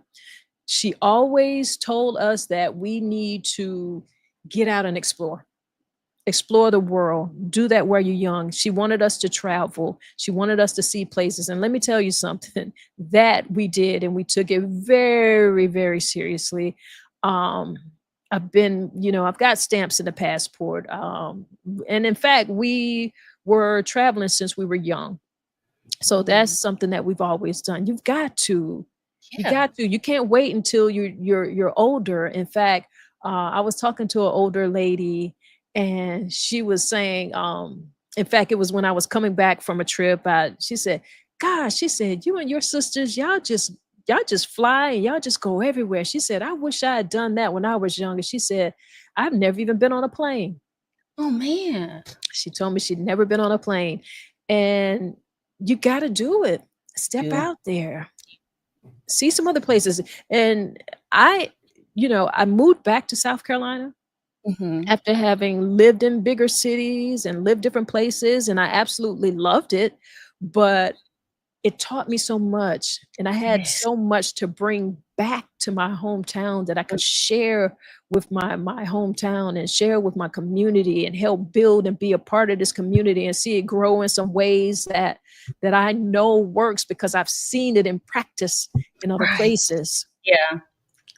She always told us that we need to get out and explore the world, do that while you're young. She wanted us to travel. She wanted us to see places. And let me tell you something that we did, and we took it very, very seriously. Um, I've got stamps in the passport. And in fact, we were traveling since we were young. So that's Mhm. something that we've always done. You've got to. You Yeah. got to. You can't wait until you're older. In fact, I was talking to an older lady, and she was saying, in fact, it was when I was coming back from a trip. She said, "Gosh," she said, "you and your sisters, y'all just fly and y'all just go everywhere." She said, "I wish I had done that when I was younger." She said, "I've never even been on a plane." Oh man. She told me she'd never been on a plane, and you got to do it. Step Do. out there, see some other places. And I moved back to South Carolina Hmm. after having lived in bigger cities and lived different places, and I absolutely loved it. But it taught me so much, and I had Yes. so much to bring back to my hometown that I could share with my hometown and share with my community and help build and be a part of this community and see it grow in some ways that I know works because I've seen it in practice in other Right. places. Yeah. Yeah.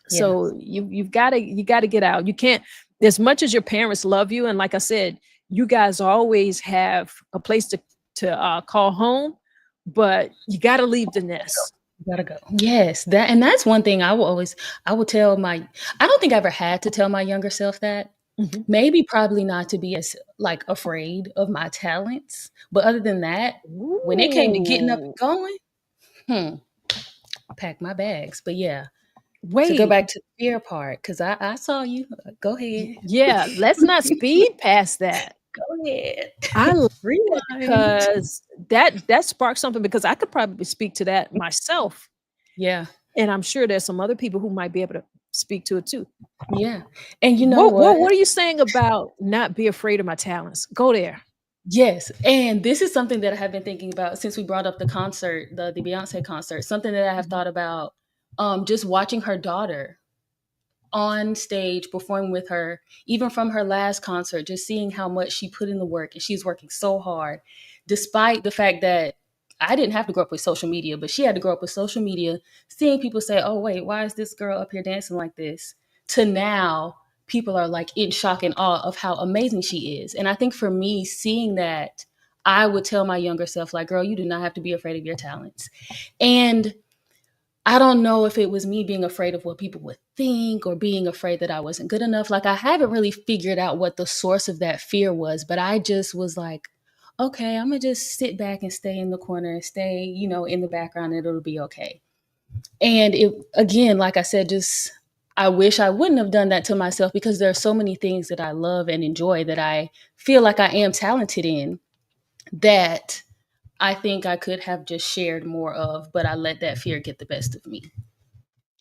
So you gotta get out. You can't, as much as your parents love you, and like I said, you guys always have a place to call home, but you gotta leave the nest. You gotta go. Yes, that's one thing I will tell my I don't think I ever had to tell my younger self that. Mhm. Maybe probably not to be as like afraid of my talents. But other than that, when it came to getting up and Ooh, going, hmm, pack my bags. But yeah, to go wait. back to the fear part, because I saw you. Go ahead. Yeah, let's not speed past that. Go ahead. I like that Rewind. because that sparked something, because I could probably speak to that myself, Yeah. and I'm sure there's some other people who might be able to speak to it too. Yeah. And you know What what? what are you saying about not be afraid of my talents? Go there. Yes, and this is something that I have been thinking about since we brought up the concert, the Beyonce concert. Something that I have Mhm. thought about, just watching her daughter on stage performing with her, even from her last concert, just seeing how much she put in the work and she's working so hard, despite the fact that I didn't have to grow up with social media, but she had to grow up with social media, seeing people say, "Oh wait, why is this girl up here dancing like this?" To now, people are like in shock and awe of how amazing she is. And I think for me, seeing that, I would tell my younger self, like, "Girl, you do not have to be afraid of your talents." And I don't know if it was me being afraid of what people would think or being afraid that I wasn't good enough. Like, I haven't really figured out what the source of that fear was, but I just was like, okay, I'm gonna just sit back and stay in the corner and stay, in the background, and it'll be okay. And it, again, like I said, just I wish I wouldn't have done that to myself because there are so many things that I love and enjoy that I feel like I am talented in that I think I could have just shared more of, but I let that fear get the best of me.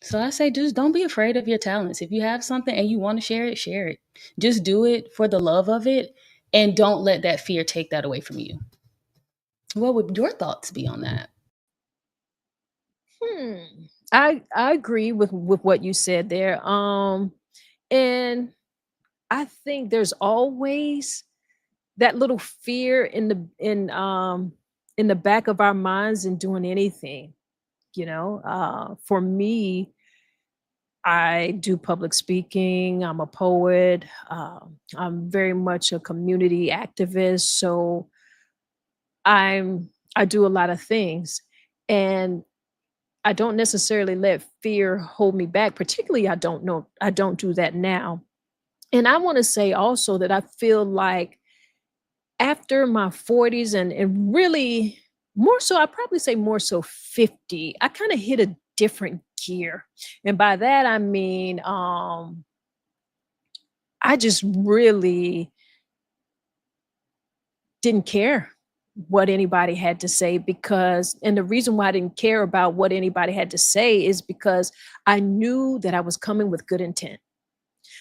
So I say, just don't be afraid of your talents. If you have something and you want to share it, share it. Just do it for the love of it and don't let that fear take that away from you. What would your thoughts be on that? Hmm. I agree with what you said there. And I think there's always that little fear in the back of our minds in doing anything. For me, I do public speaking. I'm a poet. I'm very much a community activist. So I do a lot of things, and I don't necessarily let fear hold me back. Particularly, I don't do that now. And I want to say also that I feel like after my 40s, and really more so, I probably say more so 50, I kind of hit a different gear. And by that I mean I just really didn't care what anybody had to say, because and the reason why I didn't care about what anybody had to say is because I knew that I was coming with good intent.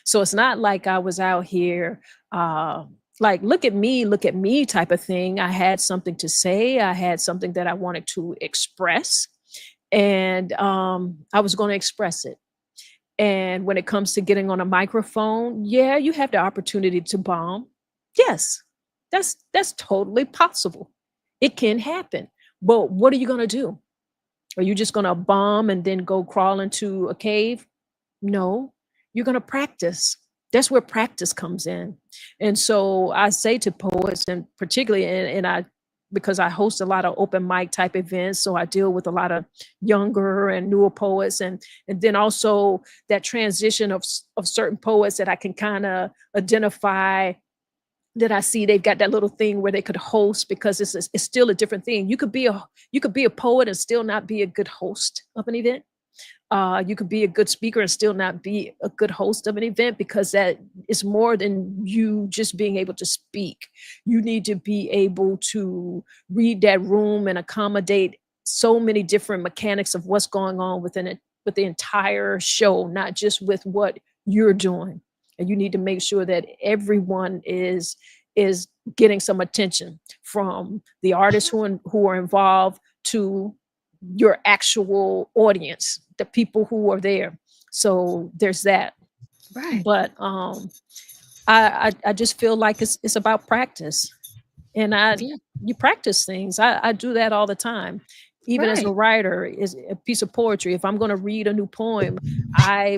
So it's not like I was out here, like, look at me type of thing. I had something to say. I had something that I wanted to express, and I was going to express it. And when it comes to getting on a microphone, yeah, you have the opportunity to bomb. Yes, that's totally possible. It can happen. But what are you going to do? Are you just going to bomb and then go crawl into a cave? No, you're going to practice. That's where practice comes in. And so I say to poets, and particularly, and I because I host a lot of open mic type events. So I deal with a lot of younger and newer poets, and then also that transition of certain poets that I can kind of identify, that I see they've got that little thing where they could host, because it's still a different thing. You could be a poet and still not be a good host of an event. You could be a good speaker and still not be a good host of an event, because that is more than you just being able to speak. You need to be able to read that room and accommodate so many different mechanics of what's going on within it, with the entire show, not just with what you're doing. And you need to make sure that everyone is getting some attention, from the artists who are involved to your actual audience, the people who are there. So there's that. Right. But I just feel like it's about practice, and Yeah. you practice things. I do that all the time. Even as a Right. writer, is a piece of poetry. If I'm going to read a new poem, I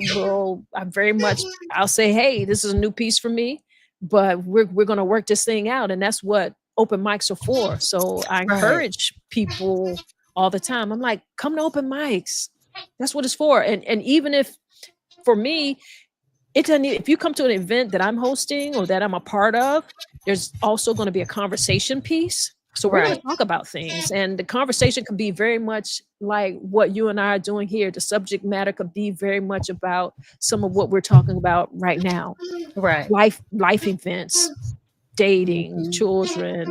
very much, I'll say, hey, this is a new piece for me, but we're going to work this thing out, and that's what open mics are for. So I Right. encourage people all the time. I'm like, come to open mics. That's what it's for. And even if, for me, it doesn't if you come to an event that I'm hosting or that I'm a part of, there's also going to be a conversation piece. So we're going to Right. talk about things, and the conversation can be very much like what you and I are doing here. The subject matter could be very much about some of what we're talking about right now. Right. Life events, dating, Mhm. children,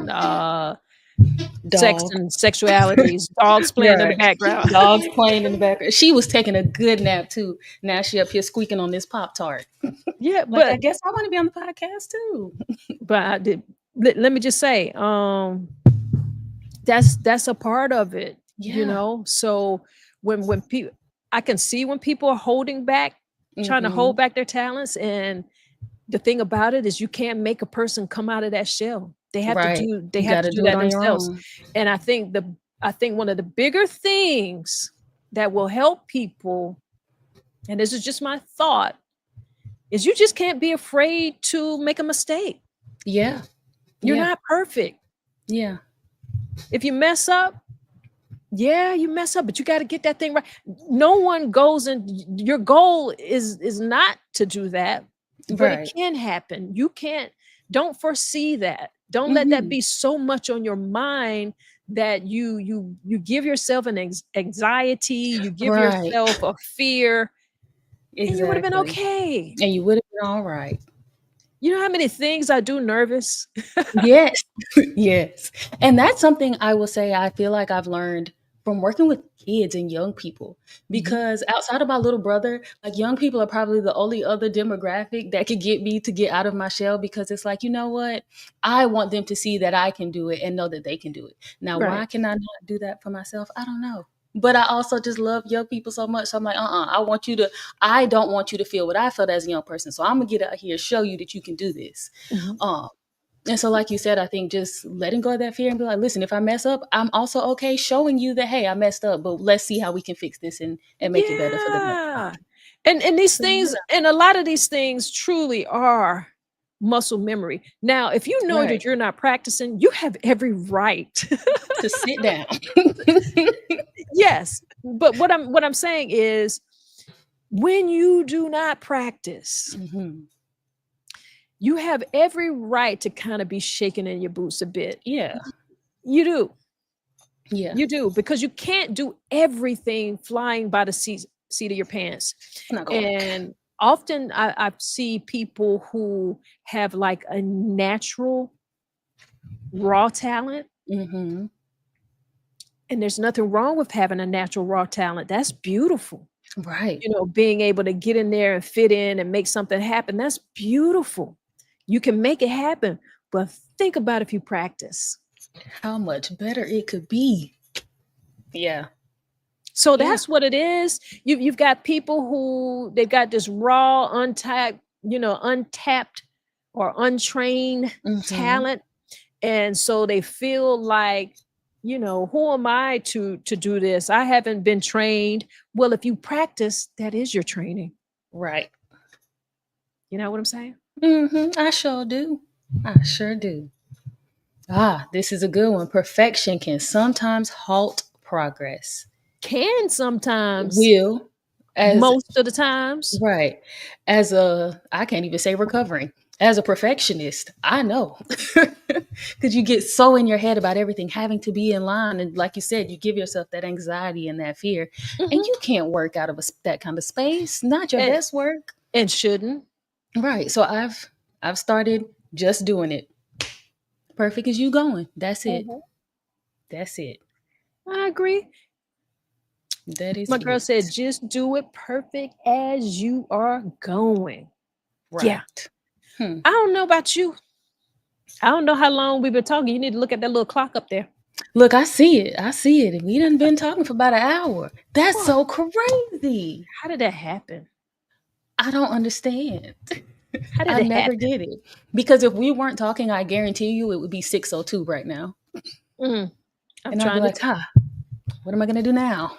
sex Dog. and sexualities, dogs playing in the Right. background. Dogs playing in the background. She was taking a good nap too. Now she up here squeaking on this Pop Tart. Yeah, Like, I but guess I want to be on the podcast too. I did. Let me just say, that's a part of it, Yeah. so when people, I can see when people are holding back, trying to hold Hmm. back their talents. And the thing about it is, you can't make a person come out of that shell. They have to Right. do they You have got to to do do it that on your themselves. own. And I think one of the bigger things that will help people, and this is just my thought, is you just can't be afraid to make a mistake. Yeah. You're Yeah. not perfect. Yeah. If you mess up, yeah, you mess up, but you got to get that thing right. No one goes, and your goal is not to do that, but it Right. can happen. You can't, don't foresee that. Don't let that Hmm. be so much on your mind that you give yourself an anxiety, you give Right. yourself a fear, and you would have been Exactly. okay. And you would have been all right. You know how many things I do nervous? Yes. Yes. And that's something I will say I feel like I've learned from working with kids and young people. Mhm. Because outside of my little brother, like young people are probably the only other demographic that could get me to get out of my shell, because it's like, you know what? I want them to see that I can do it and know that they can do it. Now, Right. why can I not do that for myself? I don't know. But I also just love young people so much. So I'm like, I don't want you to feel what I felt as a young person. So I'm gonna get out here, show you that you can do this. Mhm. Um, and so, like you said, I think just letting go of that fear and be like, listen, if I mess up, I'm also okay showing you that, hey, I messed up, but let's see how we can fix this and make it better for the next Yeah. time. And these So, things, and a lot of these things truly are muscle memory. Now, if you know right. that you're not practicing, you have every right. To sit down. Yes. But what I'm saying is, when you do not practice, Hmm. you have every right to kind of be shaking in your boots a bit. Yeah. You do. Yeah. You do, because you can't do everything flying by the seat of your pants. It's not gonna work. And often I see people who have like a natural raw talent, Hmm. and there's nothing wrong with having a natural raw talent. That's beautiful. Right. Being able to get in there and fit in and make something happen. That's beautiful. You can make it happen, but think about if you practice. How much better it could be. Yeah. So Yeah. that's what it is. You've got people who they've got this raw, untapped or untrained Hmm. talent. And so they feel like, who am I to do this? I haven't been trained. Well, if you practice, that is your training. Right. You know what I'm saying? I sure do. I sure do. This is a good one. Perfection can sometimes halt progress. Can sometimes, Will, as most of the times. right, I can't even say recovering. As a perfectionist, I know. Because you get so in your head about everything having to be in line. And like you said, you give yourself that anxiety and that fear. And Hmm. you can't work out of that kind of space, not your And, best work. and shouldn't. Right. So I've started just doing it. Perfect as you going. That's it. Mhm. That's it. I agree. That is My girl it. said, just do it perfect as you are going. Yeah. Right. Hmm. I don't know about you. I don't know how long we've been talking. You need to look at that little clock up there. Look, I see it. I see it. We done been talking for about an hour. That's What? so crazy. How did that happen? I don't understand. How did I it never happen? get it. Because if we weren't talking, I guarantee you it would be 6:02 right now. Mm, I'm And I'd be trying to like, tell. what am I gonna do now?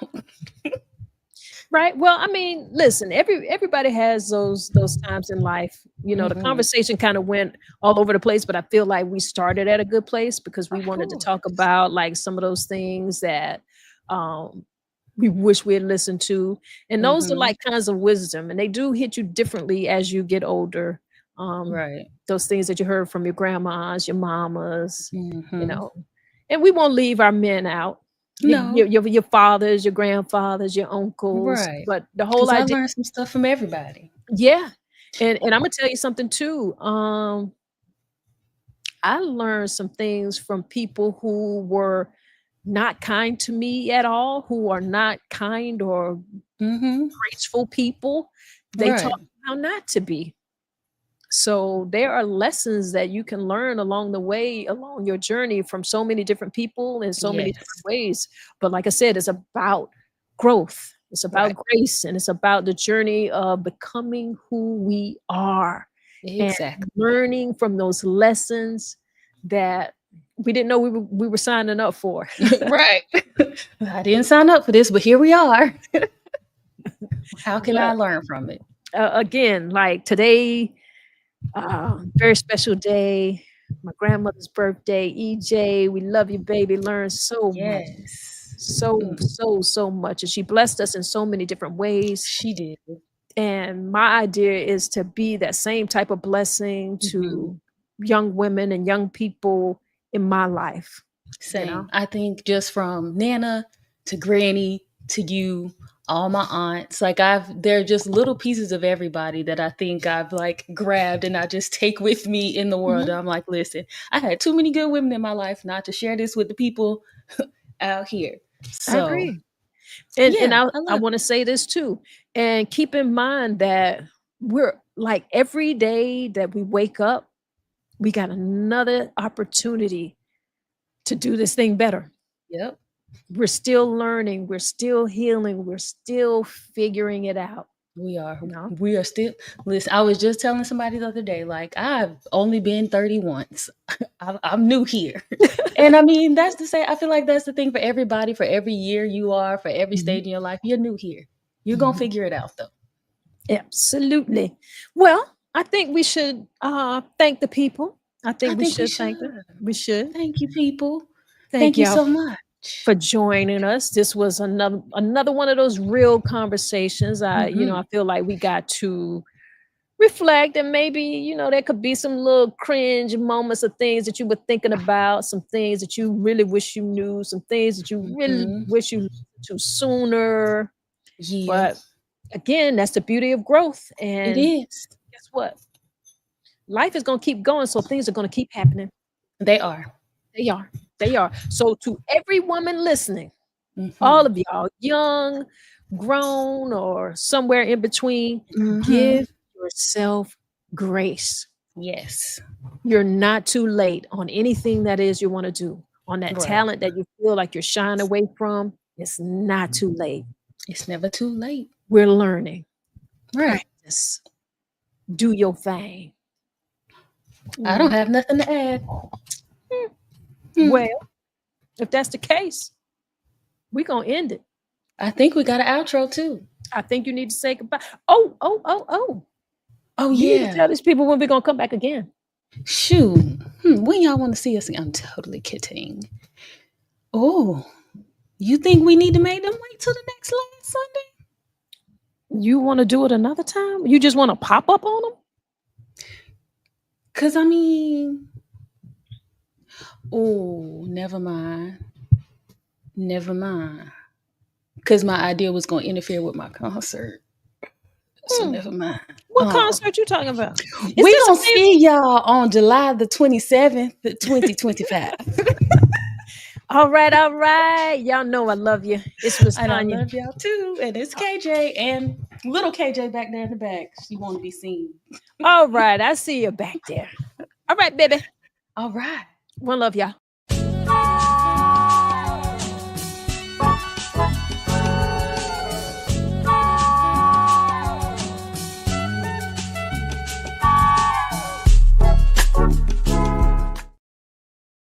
Right. Well, I mean, listen, everybody has those times in life. You know, the Hmm. conversation kind of went all over the place, but I feel like we started at a good place because we Of wanted to talk course. about like some of those things that um we wish we had listened to. And those are Hmm. like kinds of wisdom, and they do hit you differently as you get older. Um, Right. those things that you heard from your grandmas, your mamas, you Hmm. know. And we won't leave our men out, No. your fathers, your grandfathers, your uncles, Right. but the whole Because I idea, learned some stuff from everybody. yeah. And I'm gonna tell you something too. I learned some things from people who were not kind to me at all, who are not kind or Hmm. graceful people. They taught Right. me how not to be. So there are lessons that you can learn along the way, along your journey from so many different people in so many different Yes. ways. But like I said, it's about growth. It's about Right. grace and it's about the journey of becoming who we are and Exactly. learning from those lessons that we didn't know we were signing up for. Right. I didn't sign up for this, but here we are. How can I But learn from it? again, like today, very special day. My grandmother's birthday. EJ, we love you, baby. Learn so much, Yes. so, Mm, so, so much. And she blessed us in so many different ways. she did. And my idea is to be that same type of blessing Hmm. to young women and young people in my life, you know? Same. I think just from Nana to Granny to you, all my aunts, like they're just little pieces of everybody that I think I've like grabbed and I just take with me in the world. Mhm. I'm like, listen, I had too many good women in my life not to share this with the people out here. I So agree. And yeah, I, I I love want to it. say this too. And keep in mind that we're like every day that we wake up, we got another opportunity to do this thing better. Yep. We're still learning, we're still healing, we're still figuring it out, We are. you know? We are still. Listen, I was just telling somebody the other day, like I've only been 30 once. I'm new here, and I mean that's to say. I feel like that's the thing for everybody. For every year you are, for every Mhm, stage in your life, you're new here. You're gonna mhm. figure it out though. Absolutely. Well, I think we should thank the people. I I think we think we should thank them. should. We should. Thank you, people. Thank Thank you y'all so much. for joining us. This was another one of those real conversations. Hmm. I feel like we got to reflect and maybe, there could be some little cringe moments of things that you were thinking about, some things that you really wish you knew, some things that you really Hmm. wish you listened to sooner. Yeah, But again, that's the beauty of growth. it And is. guess what? Life is going to keep going, so things are going to keep happening. They are. They are. They are. So to every woman listening, all Hmm. of y'all, young, grown, or somewhere in between, Hmm. give yourself grace. Yes. You're not too late on anything that is you want to do. On that Right. talent that you feel like you're shying away from, it's not too late. It's never too late. We're learning. Right. Practice. Do your thing. I don't Mm. have nothing to add. Hmm. Hmm. Well, if that's the case, we're going to end it. I think we got an outro too. I think you need to say goodbye. Oh, oh, oh, oh. Oh You need to yeah. tell these people when we're going to come back again. Shoot. When y'all want to see us? I'm totally kidding. Oh, you think we need to make them wait till the next last Sunday? You want to do it another time? You just want to pop up on them? Cause I mean, oh, never mind. Never mind. Cause my idea was gonna interfere with my concert. So never mind. What concert you talking about? We gonna see y'all on July the 27th, 2025. All right. Y'all know I love you. It's Miss And Tanya. I love y'all too. And it's KJ and little KJ back there in the back. She want to be seen. All right. I see you back there. All right, baby. All right. One love, y'all.